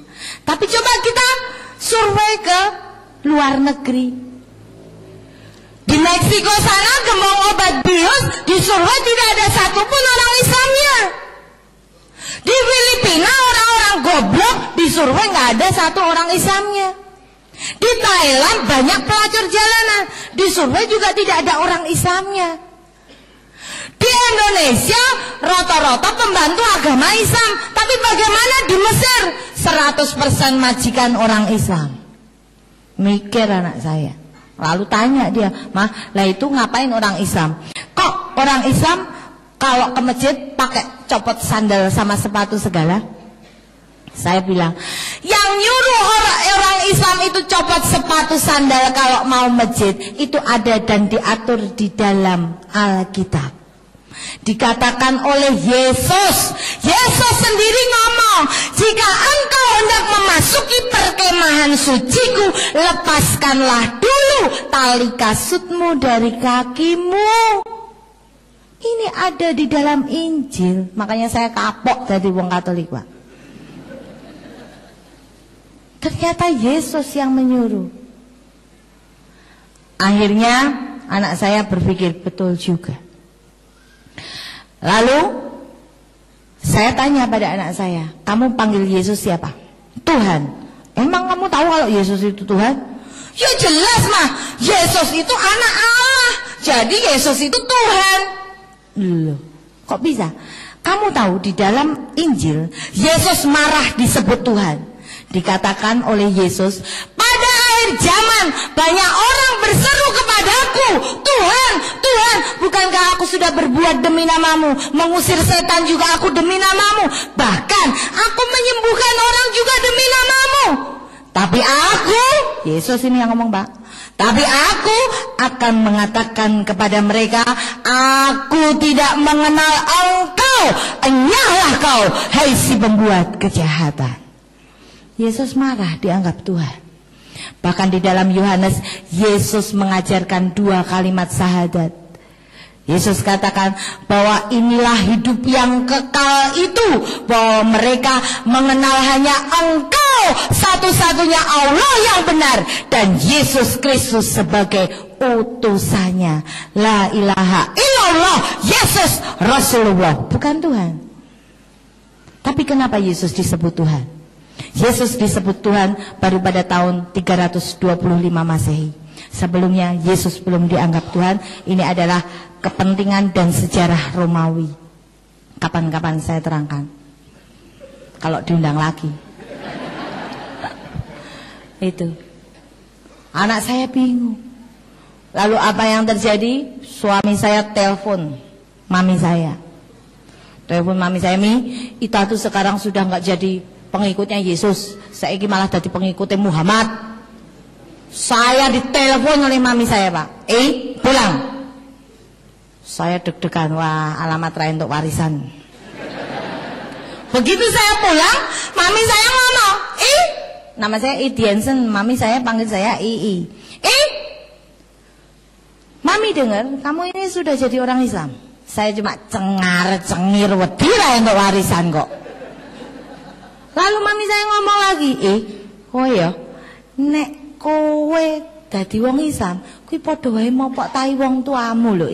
Tapi coba kita survei ke luar negeri. Di Meksiko sana gembong obat bius disurvei tidak ada satupun orang Islamnya. Di Filipina orang-orang goblok disurvei nggak ada satu orang Islamnya. Di Thailand banyak pelacur jalanan disurvei juga tidak ada orang Islamnya. Di Indonesia rata-rata pembantu agama Islam. Tapi bagaimana di Mesir 100% majikan orang Islam. Mikir anak saya. Lalu tanya dia, mah lah itu ngapain orang Islam? Kok orang Islam kalau ke masjid pakai copot sandal sama sepatu segala? Saya bilang, yang nyuruh orang Islam itu copot sepatu sandal kalau mau masjid itu ada dan diatur di dalam Alkitab. Dikatakan oleh Yesus. Yesus sendiri ngomong, jika engkau hendak memasuki perkemahan suciku, lepaskanlah dulu tali kasutmu dari kakimu. Ini ada di dalam Injil. Makanya saya kapok jadi wong Katolik, Pak. Ternyata Yesus yang menyuruh. Akhirnya anak saya berpikir betul juga. Lalu saya tanya pada anak saya, kamu panggil Yesus siapa? Tuhan. Emang kamu tahu kalau Yesus itu Tuhan? Ya jelas mah, Yesus itu anak Allah. Jadi Yesus itu Tuhan. Loh, kok bisa? Kamu tahu di dalam Injil Yesus marah disebut Tuhan. Dikatakan oleh Yesus, pada akhir zaman banyak orang berseru kepadaku, Tuhan, Tuhan, bukankah aku sudah berbuat demi namamu, mengusir setan juga aku demi namamu, bahkan aku menyembuhkan orang juga demi namamu. Tapi aku, Yesus ini yang ngomong, Pak, tapi aku akan mengatakan kepada mereka, aku tidak mengenal engkau, enyahlah kau, hai si pembuat kejahatan. Yesus marah dianggap Tuhan. Bahkan di dalam Yohanes, Yesus mengajarkan 2 kalimat syahadat. Yesus katakan bahwa inilah hidup yang kekal itu, bahwa mereka mengenal hanya Engkau satu-satunya Allah yang benar, dan Yesus Kristus sebagai utusannya. La ilaha illallah, Yesus Rasulullah, bukan Tuhan. Tapi kenapa Yesus disebut Tuhan? Yesus disebut Tuhan baru pada tahun 325 Masehi. Sebelumnya Yesus belum dianggap Tuhan. Ini adalah kepentingan dan sejarah Romawi. Kapan-kapan saya terangkan, kalau diundang lagi. Itu anak saya bingung. Lalu apa yang terjadi? Suami saya telepon mami saya. Telepon mami saya, Mi, Ita tuh sekarang sudah nggak jadi pengikutnya Yesus, saya malah jadi pengikutnya Muhammad. Saya ditelepon oleh mami saya, Pak. Pulang. Saya deg-degan, wah alamat lain untuk warisan. Begitu saya pulang, mami saya ngomong, nama saya Idiansen, mami saya panggil saya Ii. Mami dengar, kamu ini sudah jadi orang Islam. Saya cuma cengar-cengir, wedi lah untuk warisan kok. Lalu mami saya ngomong lagi, oh ya, nek kowe dadi wong Islam, kuwi padha wae mopok tai wong tuamu lho.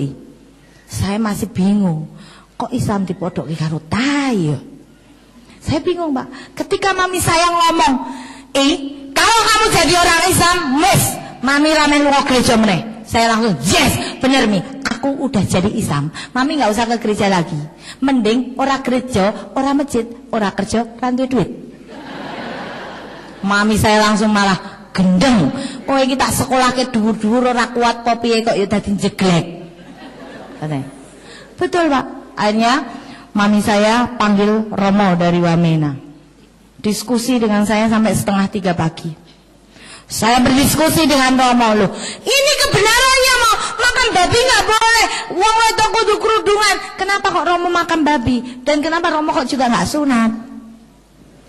Saya masih bingung, kok Islam dipodoki karo tai ya? Saya bingung, Pak. Ketika mami saya ngomong, kalau kamu jadi orang Islam, mami ramen lunga gereja meneh. Saya langsung, yes, bener Mi, aku udah jadi Islam. Mami nggak usah ke gereja lagi. Mending ora gereja, ora masjid, ora kerja, ora duwe duit. Mami saya langsung malah gendeng. Kowe iki tak sekolahke dhuwur-dhuwur ora kuat kopiye kok ya dadi jeglek. Betul Pak. Akhirnya mami saya panggil Romo dari Wamena. Diskusi dengan saya sampai 2:30 pagi. Saya berdiskusi dengan Romo, loh, ini kebenarannya mau makan babi nggak boleh. Wong wedok kudu kerudungan. Kenapa kok Romo makan babi? Dan kenapa Romo kok juga nggak sunat?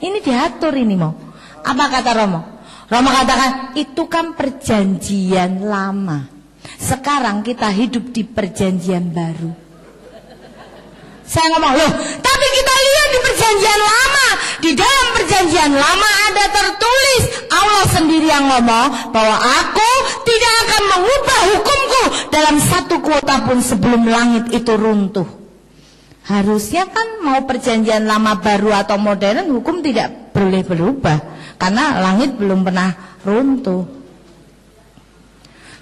Ini diatur ini mau. Apa kata Romo? Romo katakan, itu kan perjanjian lama. Sekarang kita hidup di perjanjian baru. Saya ngomong, loh, tapi kita lihat di perjanjian lama. Di dalam perjanjian lama ada tertulis, Allah sendiri yang ngomong bahwa aku tidak akan mengubah hukumku dalam 1 kuota pun sebelum langit itu runtuh. Harusnya kan mau perjanjian lama baru atau modern, hukum tidak boleh berubah karena langit belum pernah runtuh.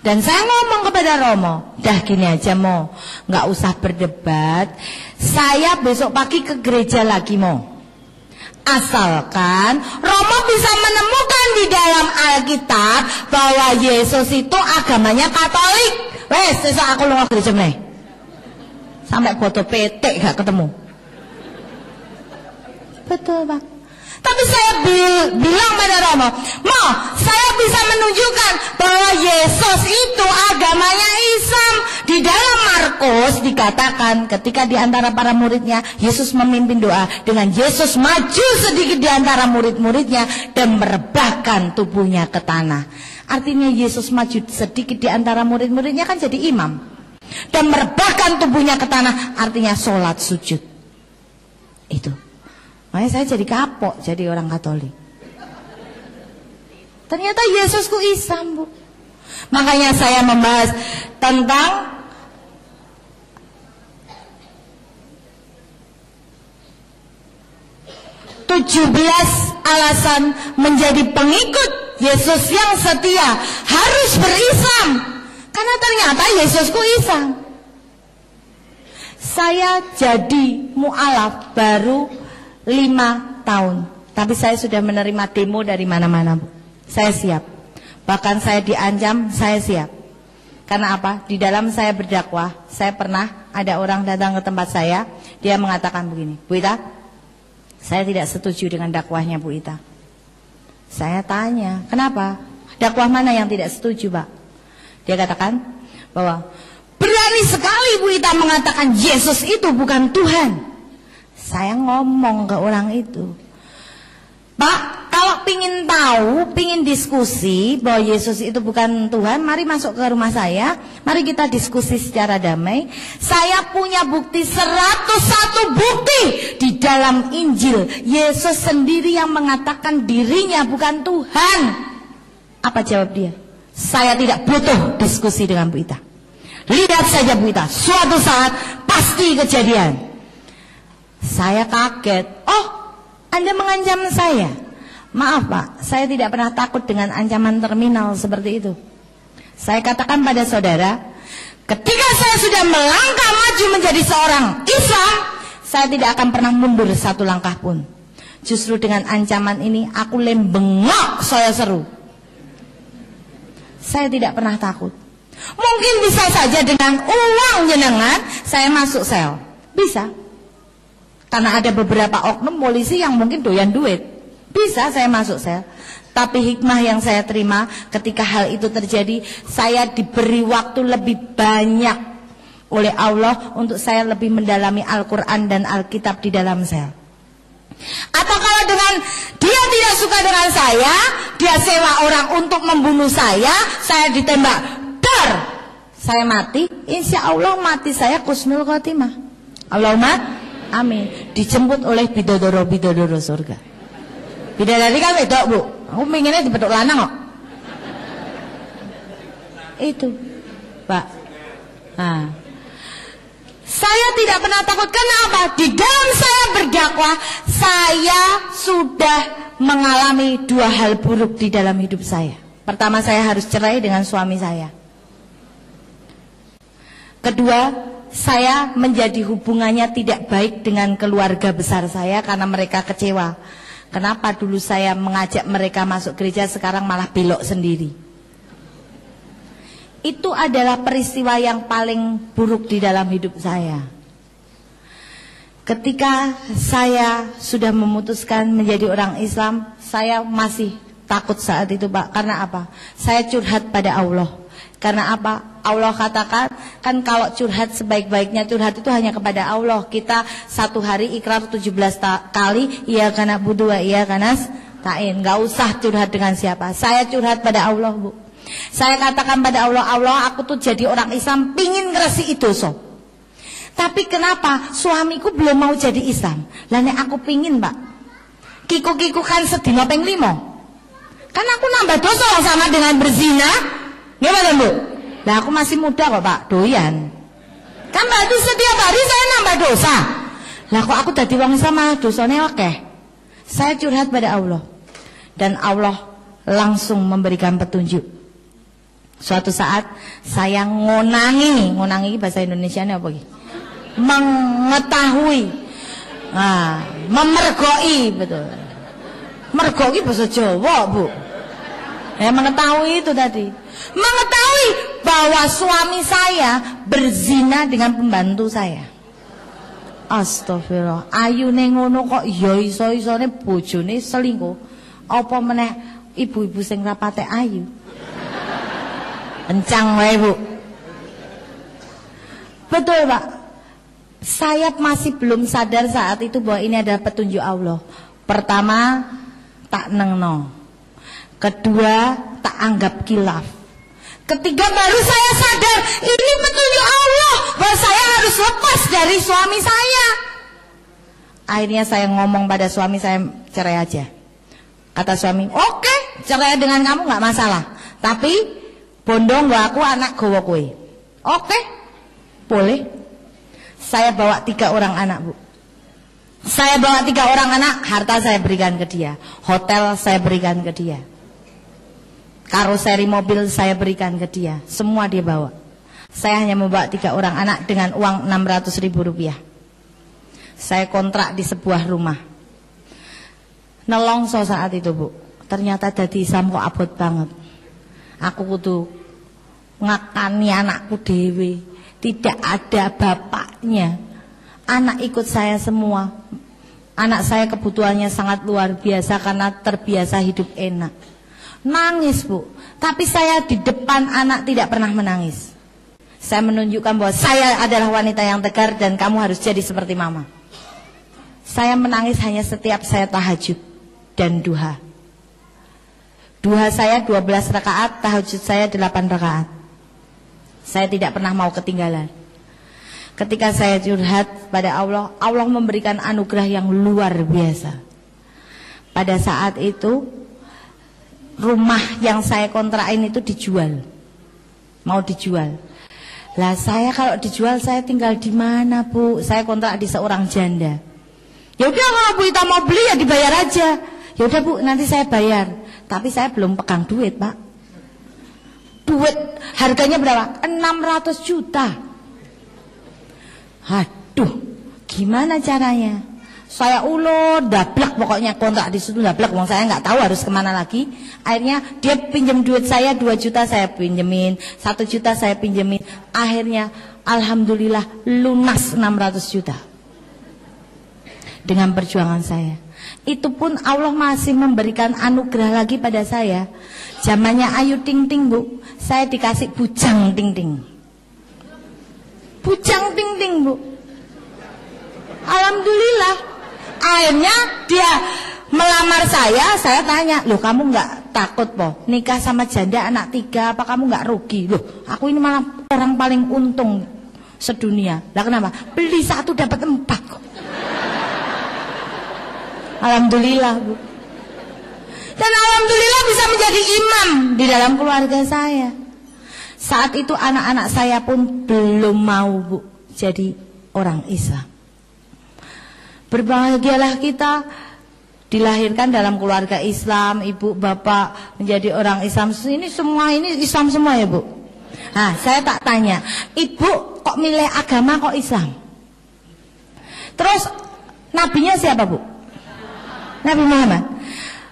Dan saya ngomong kepada Romo, dah gini aja Mo, nggak usah berdebat. Saya besok pagi ke gereja lagi Mo. Asalkan Romo bisa menemukan di dalam Alkitab bahwa Yesus itu agamanya Katolik. Wes, besok aku lunga gereja meneh. Sampai foto petek gak ketemu. Betul Pak. Tapi saya bilang pada Romo, Mo, saya bisa menunjukkan bahwa Yesus itu agamanya Islam. Di dalam Markus dikatakan ketika di antara para muridnya, Yesus memimpin doa dengan Yesus maju sedikit di antara murid-muridnya dan merebahkan tubuhnya ke tanah. Artinya Yesus maju sedikit di antara murid-muridnya kan jadi imam. Dan merebahkan tubuhnya ke tanah artinya sholat sujud. Itu. Makanya saya jadi kapok jadi orang Katolik. Ternyata Yesusku Islam Bu. Makanya saya membahas tentang "17 alasan menjadi pengikut Yesus yang setia harus berislam." Karena ternyata Yesusku Islam. Saya jadi mu'alaf baru 5 tahun. Tapi saya sudah menerima demo dari mana-mana Bu. Saya siap. Bahkan saya diancam, saya siap. Karena apa? Di dalam saya berdakwah, saya pernah ada orang datang ke tempat saya, dia mengatakan begini, Bu Ita, saya tidak setuju dengan dakwahnya Bu Ita. Saya tanya, kenapa? Dakwah mana yang tidak setuju Pak? Dia katakan bahwa berani sekali Bu Ita mengatakan Yesus itu bukan Tuhan. Saya ngomong ke orang itu, Pak, kalau pingin tahu, pingin diskusi bahwa Yesus itu bukan Tuhan, mari masuk ke rumah saya, mari kita diskusi secara damai. Saya punya bukti 101 bukti di dalam Injil. Yesus sendiri yang mengatakan dirinya bukan Tuhan. Apa jawab dia? Saya tidak butuh diskusi dengan Bu Ita. Lihat saja Bu Ita, suatu saat pasti kejadian. Saya kaget. Oh, Anda mengancam saya? Maaf Pak, saya tidak pernah takut dengan ancaman terminal seperti itu. Saya katakan pada saudara, ketika saya sudah melangkah maju menjadi seorang Islam, saya tidak akan pernah mundur 1 langkah pun. Justru dengan ancaman ini aku lembengok saya seru. Saya tidak pernah takut. Mungkin bisa saja dengan uang jenengan saya masuk sel. Bisa. Karena ada beberapa oknum polisi yang mungkin doyan duit. Bisa saya masuk sel. Tapi hikmah yang saya terima ketika hal itu terjadi, saya diberi waktu lebih banyak oleh Allah untuk saya lebih mendalami Al-Quran dan Alkitab di dalam sel. Atau kalau dengan dia tidak suka dengan saya, dia sewa orang untuk membunuh saya ditembak, dar, saya mati, insya Allah mati saya kusnul khotimah. Allahumma amin. Dijemput oleh bidodoro-bidodoro surga. Bidadari kan wedok Bu, aku pengennya dipethuk lanang kok. Itu Pak. Nah, saya tidak pernah takut. Kenapa? Di dalam saya berdakwah, saya sudah mengalami 2 hal buruk di dalam hidup saya. Pertama, saya harus cerai dengan suami saya. Kedua, saya menjadi hubungannya tidak baik dengan keluarga besar saya karena mereka kecewa. Kenapa dulu saya mengajak mereka masuk gereja, sekarang malah belok sendiri. Itu adalah peristiwa yang paling buruk di dalam hidup saya. Ketika saya sudah memutuskan menjadi orang Islam, saya masih takut saat itu, Pak. Karena apa? Saya curhat pada Allah. Karena apa? Allah katakan, kan kalau curhat sebaik-baiknya curhat itu hanya kepada Allah. Kita satu hari ikrar 17 kali, iya karena budu, iya karena ta'in. Gak usah curhat dengan siapa. Saya curhat pada Allah, Bu. Saya katakan pada Allah, Allah aku tuh jadi orang Islam, pingin ngeresi itu so. Tapi kenapa suamiku belum mau jadi Islam? Lah aku pingin, Pak. Kiku-kiku kan sedina ping 5. Kan aku nambah dosa sama dengan berzina. Gimana, Bu? Lah aku masih muda kok, Pak. Doyan. Kan berarti setiap hari saya nambah dosa. Lah kok aku dadi wong sama dosanya oke. Saya curhat pada Allah. Dan Allah langsung memberikan petunjuk. Suatu saat saya ngonangi bahasa Indonesianya apa gitu? Mengetahui, memergoi, betul. Mergoi bahasa Jawa, Bu. Mengetahui itu tadi. Mengetahui bahwa suami saya berzina dengan pembantu saya. Astagfirullah. Ayu ngono kok ya iso-isone bojone selingkuh. Apa meneh ibu-ibu sing rapate ayu. Kencang wae, Bu. Betul, Pak. Saya masih belum sadar saat itu bahwa ini adalah petunjuk Allah. Pertama, tak nengno. Kedua, tak anggap kilaf. Ketiga, baru saya sadar ini petunjuk Allah bahwa saya harus lepas dari suami saya. Akhirnya saya ngomong pada suami saya, cerai aja. Kata suami, oke, cerai dengan kamu gak masalah. Tapi bondong gak aku anak gowo kowe. Oke, boleh. Saya bawa 3 orang anak, Bu. Saya bawa 3 orang anak, harta saya berikan ke dia. Hotel saya berikan ke dia. Karoseri mobil saya berikan ke dia. Semua dia bawa. Saya hanya membawa 3 orang anak dengan uang 600.000 rupiah. Saya kontrak di sebuah rumah. Nelongso saat itu, Bu. Ternyata dadi Islam kok abot banget. Aku kudu ngakani anakku dewe. Tidak ada bapaknya. Anak ikut saya semua. Anak saya kebutuhannya sangat luar biasa karena terbiasa hidup enak. Nangis, Bu. Tapi saya di depan anak tidak pernah menangis. Saya menunjukkan bahwa saya adalah wanita yang tegar dan kamu harus jadi seperti mama. Saya menangis hanya setiap saya tahajud dan duha. Duha saya 12 rakaat, tahajud saya 8 rakaat. Saya tidak pernah mau ketinggalan. Ketika saya curhat pada Allah, Allah memberikan anugerah yang luar biasa. Pada saat itu, rumah yang saya kontrakin itu dijual. Mau dijual. Lah saya kalau dijual saya tinggal di mana, Bu? Saya kontrak di seorang janda. Ya udah kalau Bu Ita mau beli ya dibayar aja. Ya udah Bu, nanti saya bayar. Tapi saya belum pegang duit, Pak. Duit harganya berapa? 600 juta. Aduh, gimana caranya? Saya ulur, dablek pokoknya kontrak di situ dablek. Wong saya nggak tahu harus kemana lagi. Akhirnya dia pinjam duit saya 2 juta saya pinjemin, 1 juta saya pinjemin. Akhirnya alhamdulillah lunas 600 juta. Dengan perjuangan saya. Itu pun Allah masih memberikan anugerah lagi pada saya. Zamannya Ayu Ting Ting, Bu. Saya dikasih Bujang Ting Ting. Bujang Ting Ting, Bu. Alhamdulillah. Akhirnya dia melamar saya tanya, loh kamu nggak takut po nikah sama janda anak 3, apa kamu nggak rugi? Loh aku ini malah orang paling untung sedunia. Lah kenapa? Beli 1 dapat 4 kok. Alhamdulillah, Bu. Dan alhamdulillah bisa menjadi imam di dalam keluarga saya. Saat itu anak-anak saya pun belum mau, Bu, jadi orang Islam. Berbahagialah kita dilahirkan dalam keluarga Islam, ibu bapak menjadi orang Islam. Ini semua ini Islam semua ya, Bu. Nah, saya tak tanya, ibu kok milih agama kok Islam? Terus nabinya siapa, Bu? Nabi Muhammad.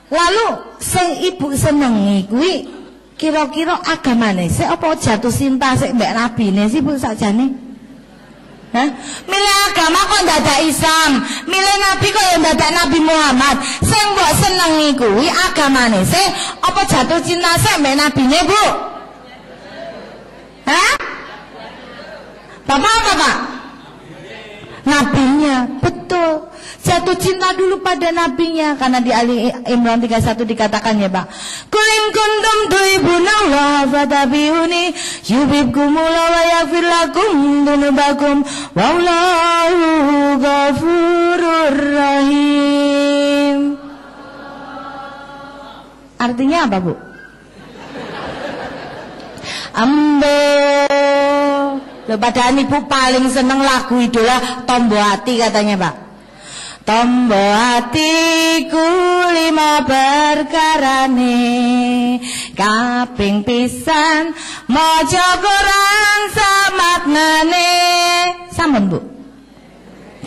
Lalu sing ibu senengi kuwi kira-kira agamane sik apa jatuh cinta sik mbek nabine sih, Bu, sakjane? Hah? Milih agama kok ndadak Islam, milih nabi kok ya ndadak Nabi Muhammad. Sing mbok senengi kuwi agamane sih apa jatuh cinta sih mbek nabine, Bu? Hah? Bapak apa, Pak? Nabinya, betul. Jatuh cinta dulu pada nabinya, karena di Ali Imran 31 dikatakan ya, Pak. Qul in kuntum tuhibbunallah fattabi'uni yuhibbukumullah wa yaghfir lakum dzunubakum wallahu ghafurur rahim. Artinya apa, Bu? Ambo. Loh, padahal ibu paling seneng lagu idola Tombo Hati katanya, Pak. Tombo hatiku lima perkarane, kaping pisan maca Quran samaknane. Sampun, Bu?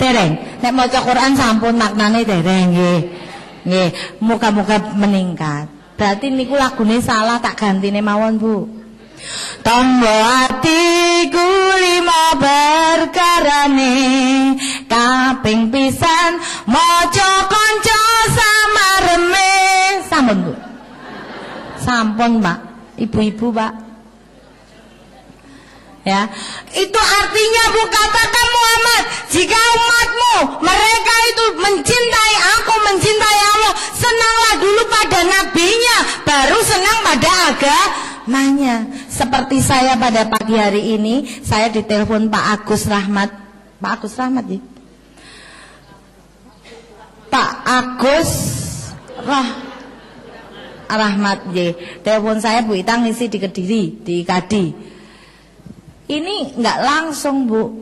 Dereng. Nek maca Quran sampun maknane dereng nggih. Nggih, muga-muga meningkat. Berarti niku lagune salah, tak gantine mawon, Bu. Tombo hatiku lima perkarane, kaping pisan maca kanca samareme. Sampun, Bu? Sampun, Pak. Ibu-ibu, Pak. Ya, itu artinya, Bu, katakan Muhammad, jika umatmu mereka itu mencintai aku, mencintai Allah, senanglah dulu pada nabinya, baru senang pada agamanya. Seperti saya pada pagi hari ini, saya ditelepon Pak Agus Rahmat. Pak Agus Rahmat ya? Pak Agus Rahmat ya. Telepon saya, Bu Itang ngisi di Kediri, di Kadi. Ini nggak langsung, Bu.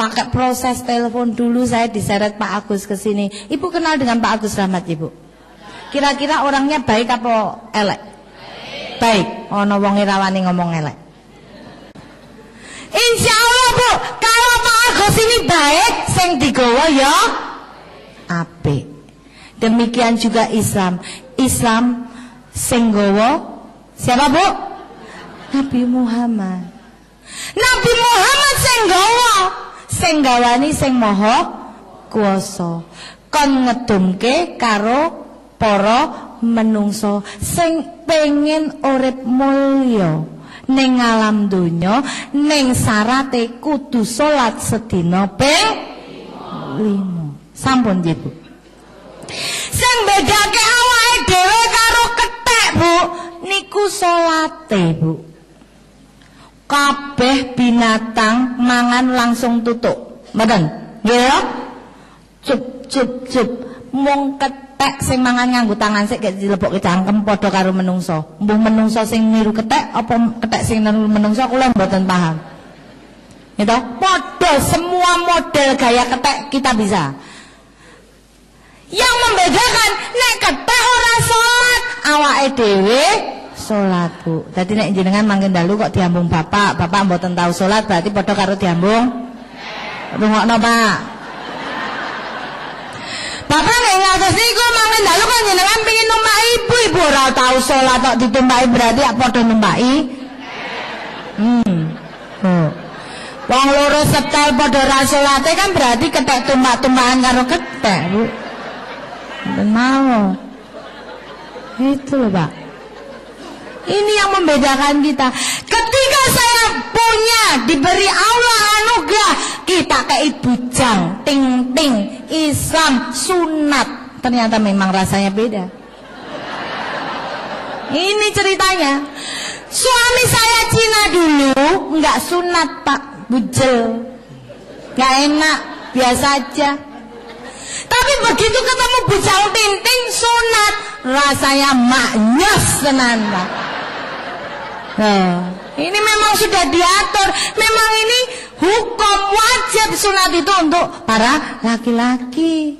Pakai proses telepon dulu, saya diseret Pak Agus ke sini. Ibu kenal dengan Pak Agus Rahmat, Ibu? Kira-kira orangnya baik apa elek? Baik. Ono wong rawani ngomong elek. Insya Allah, Bu, kalau Pak Agus ini baik, sing digawa ya apik. Demikian juga Islam. Islam sing gawa siapa, Bu? Nabi Muhammad. Nabi Muhammad sing gawani sing maha kuwasa. Kon ngedumke karo para menungso sing pengen urip mulya ning alam donya, ning syarate kudu salat sedina ping 5. Sampun nggih, Bu. Sing bedake awake dhewe karo kethek, Bu, niku salate, Bu. Kabeh binatang mangan langsung tutuk. Mboten? Nggih ya? Cup. Mung kethek sing mangan nganggo tangan sik gek dilebokke cangkem padha karo menungso. Mbuh menungso sing niru kethek apa kethek sing niru menungso kula mboten paham. Gitu? Padha semua model gaya kethek kita bisa. Yang membedakan nek kethek ora salat, awake dhewe salat, Bu. Dadi nek jenengan mangken dalu kok diambung bapak mboten tahu salat, berarti padha karo diambung. Rungokno, Pak. Bapak nek ngatos niku mangken dalu kok jenengan pengin numpak ibu ora tahu salat kok ditumpaki berarti ya padha numpaki. Wong loro setel padha ra salate kan berarti kethek tumbak-tumbakan karo kethek, Bu. Benar. Itu loh, Pak. Ini yang membedakan kita. Ketika saya punya, diberi Allah anugerah, kita kayak bujang, ting-ting, Islam, sunat, ternyata memang rasanya beda. Ini ceritanya. Suami saya Cina dulu nggak sunat, Pak, bujel, nggak enak, biasa aja. Tapi begitu ketemu bujang ting-ting sunat, rasanya maknyos tenan, Pak. Ini memang sudah diatur. Memang ini hukum wajib sunat itu untuk para laki-laki.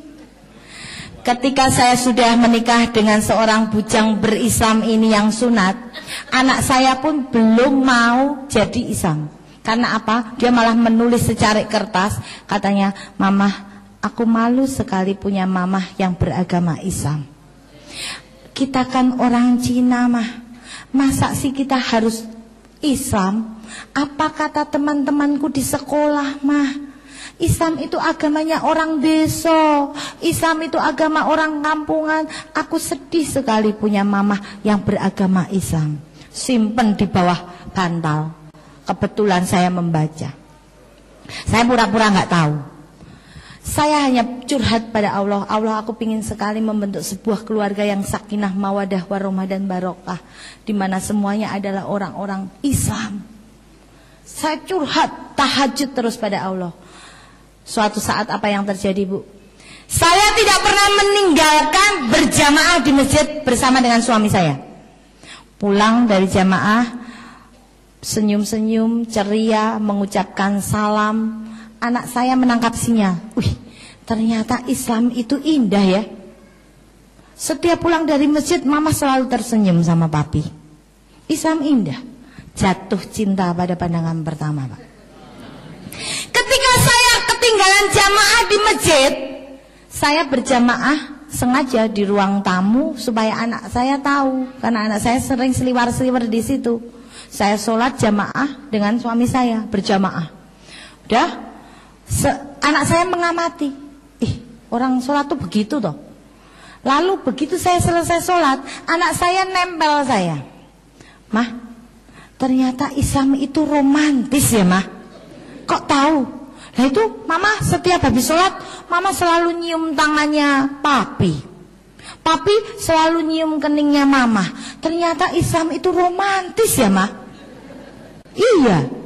Ketika saya sudah menikah dengan seorang bujang berislam ini yang sunat, anak saya pun belum mau jadi Islam. Karena apa? Dia malah menulis secarik kertas, katanya, "Mama, aku malu sekali punya mamah yang beragama Islam. Kita kan orang Cina, mah. Masa sih kita harus Islam? Apa kata teman-temanku di sekolah, mah? Islam itu agamanya orang desa, Islam itu agama orang kampungan. Aku sedih sekali punya mama yang beragama Islam. Simpen di bawah bantal. Kebetulan saya membaca. Saya pura-pura nggak tahu. Saya hanya curhat pada Allah. Allah, aku pingin sekali membentuk sebuah keluarga yang sakinah, mawadah, warahmah dan barokah, di mana semuanya adalah orang-orang Islam. Saya curhat, tahajud terus pada Allah. Suatu saat apa yang terjadi, Bu? Saya tidak pernah meninggalkan berjamaah di masjid bersama dengan suami saya. Pulang dari jamaah, senyum-senyum, ceria, mengucapkan salam. Anak saya menangkap sinyal. Wih, ternyata Islam itu indah ya. Setiap pulang dari masjid, mama selalu tersenyum sama papi. Islam indah. Jatuh cinta pada pandangan pertama, Pak. Ketika saya ketinggalan jamaah di masjid, saya berjamaah sengaja di ruang tamu supaya anak saya tahu, karena anak saya sering seliwar-seliwar di situ. Saya sholat jamaah dengan suami saya berjamaah. Udah, anak saya mengamati. Orang sholat tuh begitu toh. Lalu begitu saya selesai sholat, anak saya nempel saya. Mah, ternyata Islam itu romantis ya, Mah. Kok tahu? Nah itu mama setiap habis sholat, mama selalu nyium tangannya papi. Papi selalu nyium keningnya mama. Ternyata Islam itu romantis ya, Mah. Iya.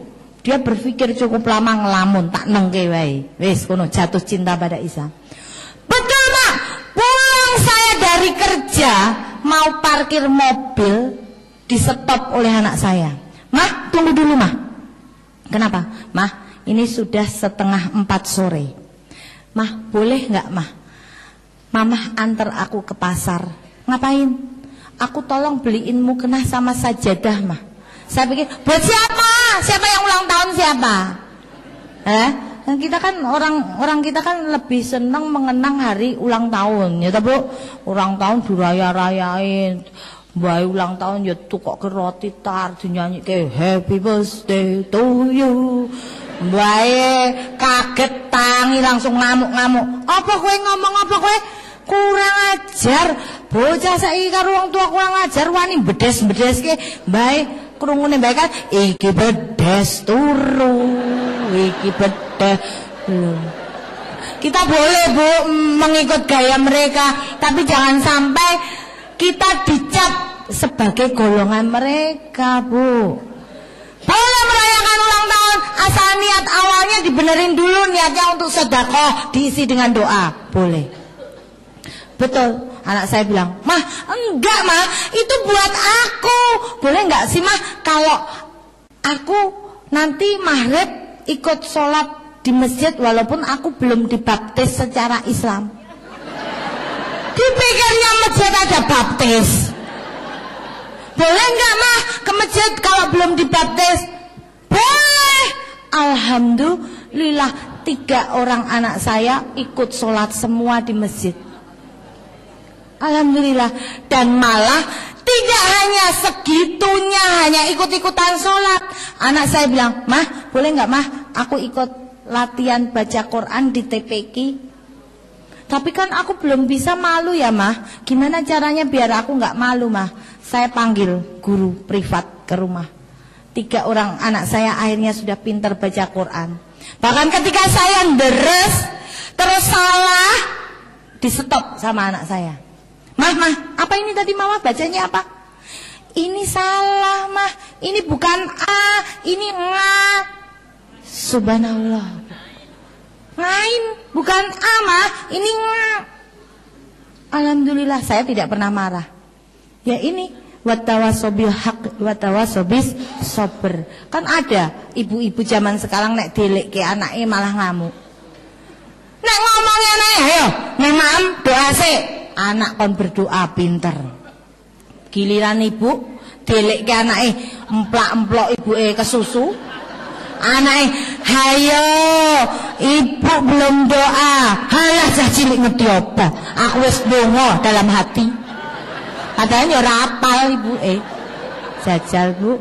Dia berpikir cukup lama ngelamun, tak nengke wae. Wis kono jatuh cinta pada Islam. Betul, Mak. Pulang saya dari kerja, mau parkir mobil, di stop oleh anak saya. Mah, tunggu dulu, Mah. Kenapa? Mah, ini sudah 3:30 sore. Mah, boleh nggak, Mah? Mama antar aku ke pasar. Ngapain? Aku tolong beliin mukena sama sajadah, Mah. Saya pikir, buat siapa? Siapa yang ulang tahun siapa? Kita kan orang kita kan lebih senang mengenang hari ulang tahun, ya toh, Bu? Ulang tahun diraya-rayain. Bae ulang tahun ya tukoke roti tar dinyanyike happy birthday to you. Bae kaget tangi langsung ngamuk-ngamuk. Apa kowe ngomong apa kowe? Kurang ajar. Bocah saiki karo wong tua kurang ajar wani bedes-bedeske. Bae krungune bae kan iki bedes turu. Iki bedes. Kita boleh, Bu, mengikut gaya mereka, tapi jangan sampai kita dicap sebagai golongan mereka, Bu. Boleh merayakan ulang tahun, asal niat awalnya dibenerin dulu, niatnya untuk sedekah, diisi dengan doa. Boleh. Betul. Anak saya bilang, Mah, enggak, Mah, itu buat aku. Boleh enggak sih, Mah, kalau aku nanti maghrib ikut sholat di masjid walaupun aku belum dibaptis secara Islam? Dipikirnya masjid ada baptis. Boleh nggak, Mah, ke masjid kalau belum dibaptis? Boleh. Alhamdulillah 3 orang anak saya ikut sholat semua di masjid. Alhamdulillah. Dan malah tidak hanya segitunya, hanya ikut-ikutan sholat. Anak saya bilang, Mah, boleh nggak, Mah, aku ikut latihan baca Quran di TPQ? Tapi kan aku belum bisa, malu ya, Mah. Gimana caranya biar aku nggak malu, Mah? Saya panggil guru privat ke rumah. 3 orang anak saya akhirnya sudah pintar baca Quran. Bahkan ketika saya deres terus salah, di stop sama anak saya. Mah, apa ini tadi Mama bacanya apa? Ini salah, Mah. Ini bukan A, ini nga. Subhanallah. Ngain, bukan A, Mah, ini nga. Alhamdulillah saya tidak pernah marah. Ya ini watawasobil haq watawasobis sober. Kan ada ibu-ibu zaman sekarang nek delek ke anaknya malah ngamuk. Nek ngomongnya anaknya, ayo, memang doa sih. Anak kon berdoa pinter. Giliran ibu delek ke anaknya emplak-emplok ibuke ke susu. Anaknya, hayo, ibu belum doa. Halah cah cilik ngerti apa? Aku wis ndonga dalam hati. Padahal ya ora apal ibu jajal, Bu.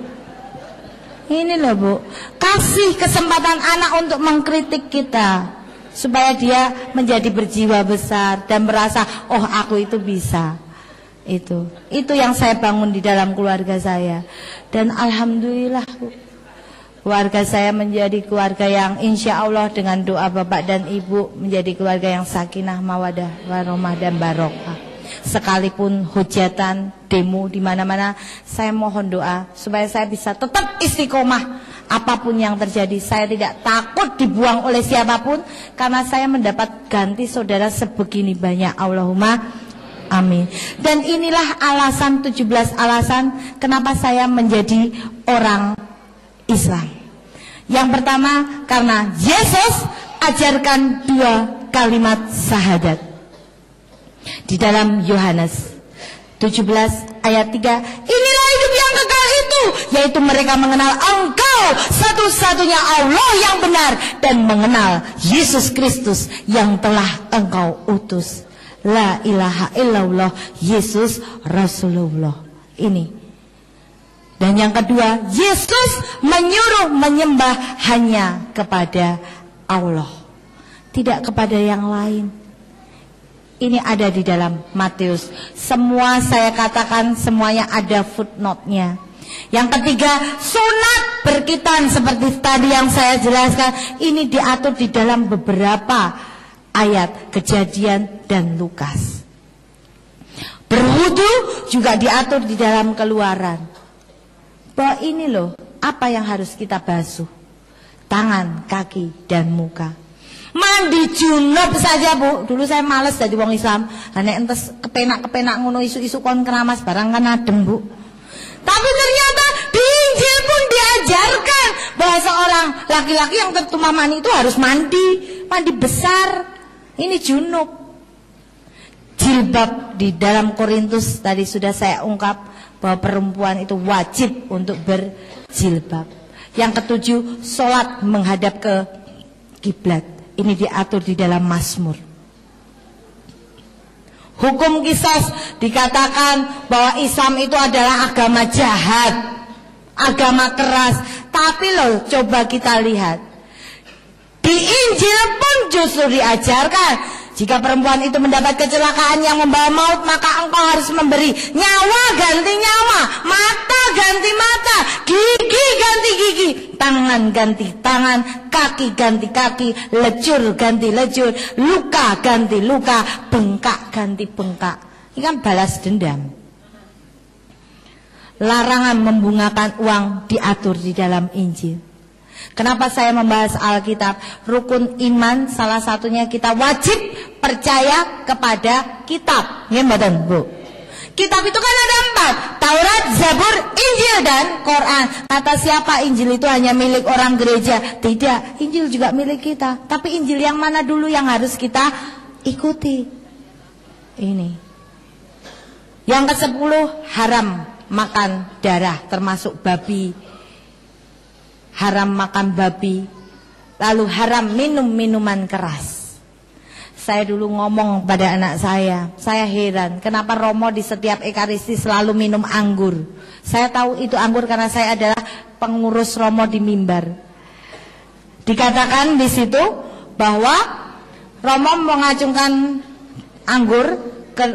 Ini loh, Bu, kasih kesempatan anak untuk mengkritik kita. supaya dia menjadi berjiwa besar dan merasa, oh aku itu bisa. Itu yang saya bangun di dalam keluarga saya. Dan alhamdulillah, keluarga saya menjadi keluarga yang insya Allah dengan doa bapak dan ibu menjadi keluarga yang sakinah, mawadah, warahmah dan barokah. Sekalipun hujatan, demo di mana-mana, saya mohon doa supaya saya bisa tetap istiqomah. Apapun yang terjadi, saya tidak takut dibuang oleh siapapun, karena saya mendapat ganti saudara sebegini banyak. Allahumma amin. Dan inilah alasan, 17 alasan kenapa saya menjadi orang Islam. Yang pertama, karena Yesus ajarkan 2 kalimat syahadat. Di dalam Yohanes 17 ayat 3, inilah hidup yang kekal itu, yaitu mereka mengenal Engkau satu-satunya Allah yang benar, dan mengenal Yesus Kristus yang telah Engkau utus. La ilaha illallah, Yesus Rasulullah. Ini. Dan yang kedua, Yesus menyuruh menyembah hanya kepada Allah, tidak kepada yang lain. Ini ada di dalam Matius. Semua saya katakan, semuanya ada footnote-nya. Yang ketiga, sunat berkitan seperti tadi yang saya jelaskan. Ini diatur di dalam beberapa ayat Kejadian dan Lukas. Berwudu juga diatur di dalam Keluaran. Bahwa ini loh, apa yang harus kita basuh: tangan, kaki, dan muka. Mandi junub saja, Bu. Dulu saya males jadi wong Islam. Nek entes kepenak-kepenak ngono isu-isu kon keramas barang kan adem, Bu. Tapi ternyata di Injil pun diajarkan bahwa seorang laki-laki yang tertumah mani itu harus mandi besar. Ini junub. Jilbab di dalam Korintus tadi sudah saya ungkap bahwa perempuan itu wajib untuk berjilbab. Yang ketujuh, sholat menghadap ke kiblat. Ini diatur di dalam Mazmur. Hukum kisos dikatakan bahwa Islam itu adalah agama jahat, agama keras. Tapi loh, coba kita lihat, di Injil pun justru diajarkan, jika perempuan itu mendapat kecelakaan yang membawa maut, maka engkau harus memberi nyawa ganti nyawa, mata ganti mata, gigi ganti gigi, tangan ganti tangan, kaki ganti kaki, lejur ganti lejur, luka ganti luka, bengkak ganti bengkak. Ini kan balas dendam. Larangan membungakan uang diatur di dalam Injil. Kenapa saya membahas Alkitab? Rukun iman salah satunya kita wajib percaya kepada kitab. Ya, mboten, Bu. Kitab itu kan ada 4, Taurat, Zabur, Injil, dan Quran. Kata siapa Injil itu hanya milik orang gereja? Tidak, Injil juga milik kita. Tapi Injil yang mana dulu yang harus kita ikuti? Ini. Yang ke-10, haram makan darah, termasuk babi. Haram makan babi. Lalu haram minum minuman keras. Saya dulu ngomong pada anak saya heran kenapa Romo di setiap Ekaristi selalu minum anggur. Saya tahu itu anggur karena saya adalah pengurus Romo di mimbar. Dikatakan di situ bahwa Romo mengacungkan anggur ke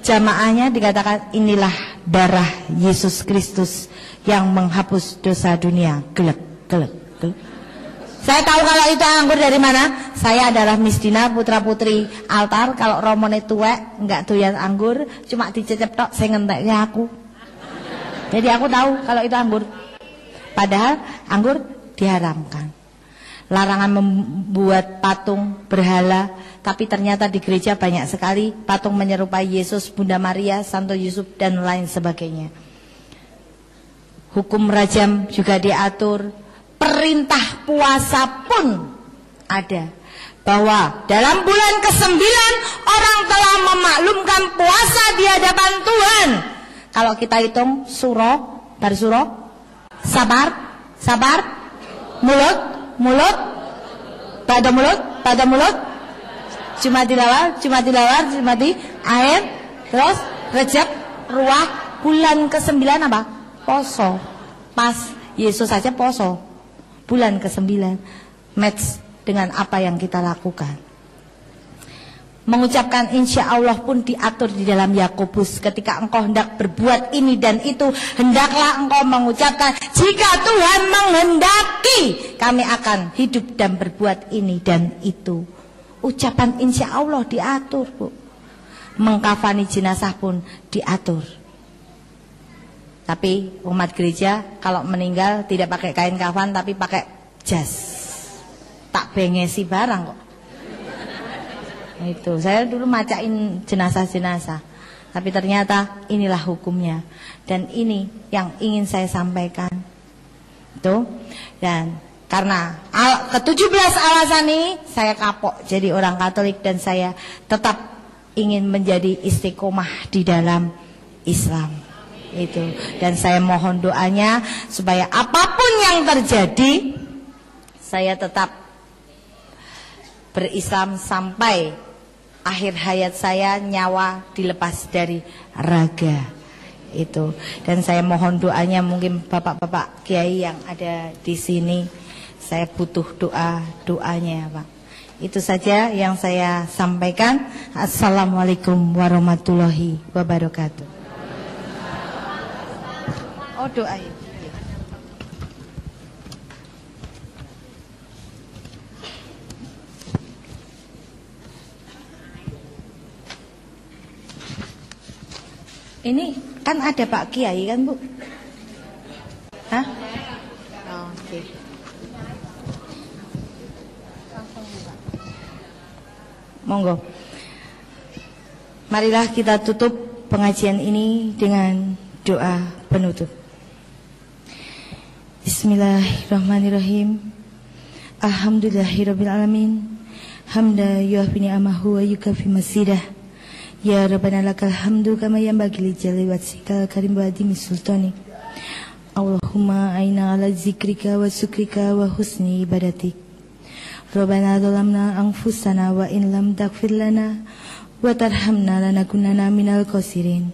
jamaahnya, dikatakan inilah darah Yesus Kristus yang menghapus dosa dunia. Gelek. Saya tahu kalau itu anggur dari mana. Saya adalah misdina putra putri altar. Kalau Romone tuwek enggak doyan anggur, cuma dicecep tok sing ngenteknya aku. Jadi aku tahu kalau itu anggur. Padahal anggur diharamkan. Larangan membuat patung berhala. Tapi ternyata di gereja banyak sekali patung menyerupai Yesus, Bunda Maria, Santo Yusuf, dan lain sebagainya. Hukum rajam juga diatur. Perintah puasa pun ada, bahwa dalam bulan ke-9 orang telah memaklumkan puasa di hadapan Tuhan. Kalau kita hitung suro, sabar, mulut, pada mulut, cuma dilawar, air, terus Rejab, Ruah, bulan ke-9 apa? Poso. Pas Yesus saja poso. Bulan ke-9 match dengan apa yang kita lakukan. Mengucapkan insya Allah pun diatur di dalam Yakobus. Ketika engkau hendak berbuat ini dan itu, hendaklah engkau mengucapkan, jika Tuhan menghendaki, kami akan hidup dan berbuat ini dan itu. Ucapan insya Allah diatur, Bu. Mengkafani jenazah pun diatur. Tapi umat gereja kalau meninggal tidak pakai kain kafan tapi pakai jas. Tak bengesi barang kok. Itu saya dulu macain jenazah-jenazah, tapi ternyata inilah hukumnya dan ini yang ingin saya sampaikan. Itu, dan karena ke-17 alasan ini saya kapok jadi orang Katolik dan saya tetap ingin menjadi istiqomah di dalam Islam. Itu, dan saya mohon doanya supaya apapun yang terjadi saya tetap berislam sampai akhir hayat saya, nyawa dilepas dari raga. Itu, dan saya mohon doanya mungkin bapak-bapak kiai yang ada di sini, saya butuh doanya, Pak. Itu saja yang saya sampaikan. Assalamualaikum warahmatullahi wabarakatuh. Oh, doa. Ini kan ada Pak Kiai kan, Bu? Hah? Oh, oke. Monggo. Marilah kita tutup pengajian ini dengan doa penutup. Bismillahirrahmanirrahim. Alhamdulillahirabbil alamin. Hamda yuafi ni'amahu wa yukafi masidah. Ya Rabbana lakal hamdu kama yanbaghi li jalali wajhikal karim wa adimi sultani. Allahumma aina ala zikrika wa syukrika wa husni ibadatik. Rabbana zalamna anfusana wa in lam taghfir lana wa tarhamna lanakunanna minal khasirin.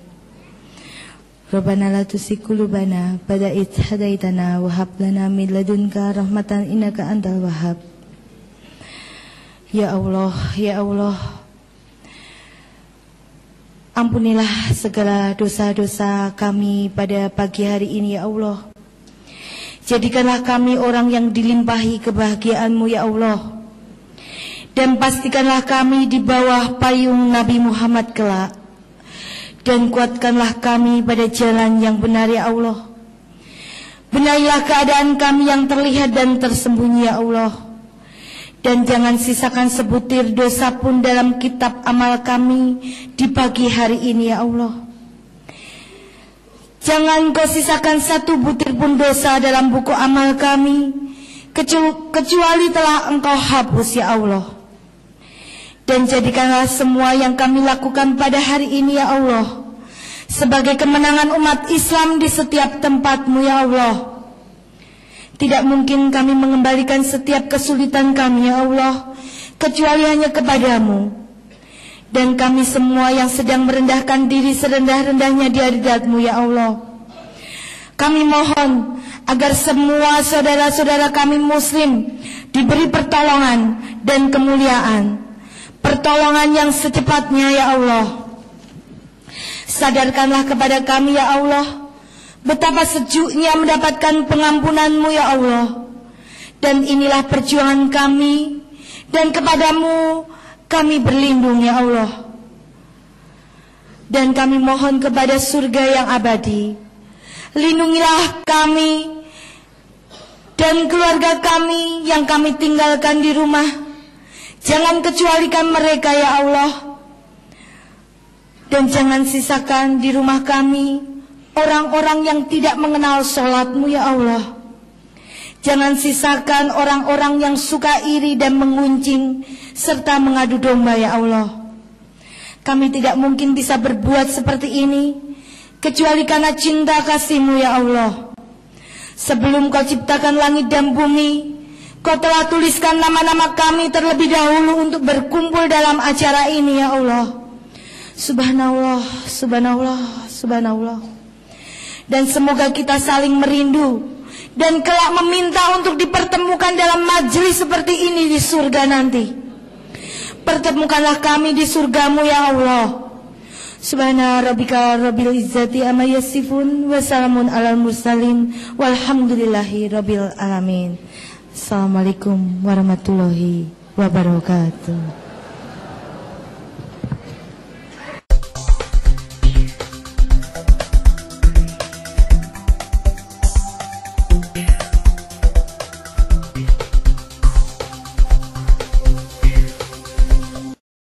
Rabbana la tuzigh qulubana ba'da idh hadaitana wa hab lana min ladunka rahmatan innaka antal wahhab. Ya Allah, ya Allah, ampunilah segala dosa-dosa kami pada pagi hari ini ya Allah. Jadikanlah kami orang yang dilimpahi kebahagiaan-Mu ya Allah. Dan pastikanlah kami di bawah payung Nabi Muhammad kelak. Dan kuatkanlah kami pada jalan yang benar ya Allah. Benarilah keadaan kami yang terlihat dan tersembunyi ya Allah. Dan jangan sisakan sebutir dosa pun dalam kitab amal kami di pagi hari ini ya Allah. Jangan Kau sisakan satu butir pun dosa dalam buku amal kami, kecuali telah Engkau hapus ya Allah. Dan jadikanlah semua yang kami lakukan pada hari ini ya Allah sebagai kemenangan umat Islam di setiap tempat-Mu ya Allah. Tidak mungkin kami mengembalikan setiap kesulitan kami ya Allah, kecuali hanya kepada-Mu. Dan kami semua yang sedang merendahkan diri serendah-rendahnya di hadirat-Mu ya Allah, kami mohon agar semua saudara-saudara kami muslim diberi pertolongan dan kemuliaan, pertolongan yang secepatnya ya Allah. Sadarkanlah kepada kami ya Allah betapa sejuknya mendapatkan pengampunan-Mu ya Allah. Dan inilah perjuangan kami, dan kepada-Mu kami berlindung ya Allah. Dan kami mohon kepada surga yang abadi. Lindungilah kami dan keluarga kami yang kami tinggalkan di rumah. Jangan kecualikan mereka ya Allah. Dan jangan sisakan di rumah kami orang-orang yang tidak mengenal sholat-Mu ya Allah. Jangan sisakan orang-orang yang suka iri dan menguncing serta mengadu domba ya Allah. Kami tidak mungkin bisa berbuat seperti ini kecuali karena cinta kasih-Mu ya Allah. Sebelum Kau ciptakan langit dan bumi, Kau telah tuliskan nama-nama kami terlebih dahulu untuk berkumpul dalam acara ini ya Allah. Subhanallah, subhanallah, subhanallah. Dan semoga kita saling merindu dan kelak meminta untuk dipertemukan dalam majelis seperti ini di surga nanti. Pertemukanlah kami di surgamu ya Allah. Subhana rabbika rabbil izzati amma yasifun wa salamun alal mursalin walhamdulillahi rabbil alamin. Assalamualaikum warahmatullahi wabarakatuh.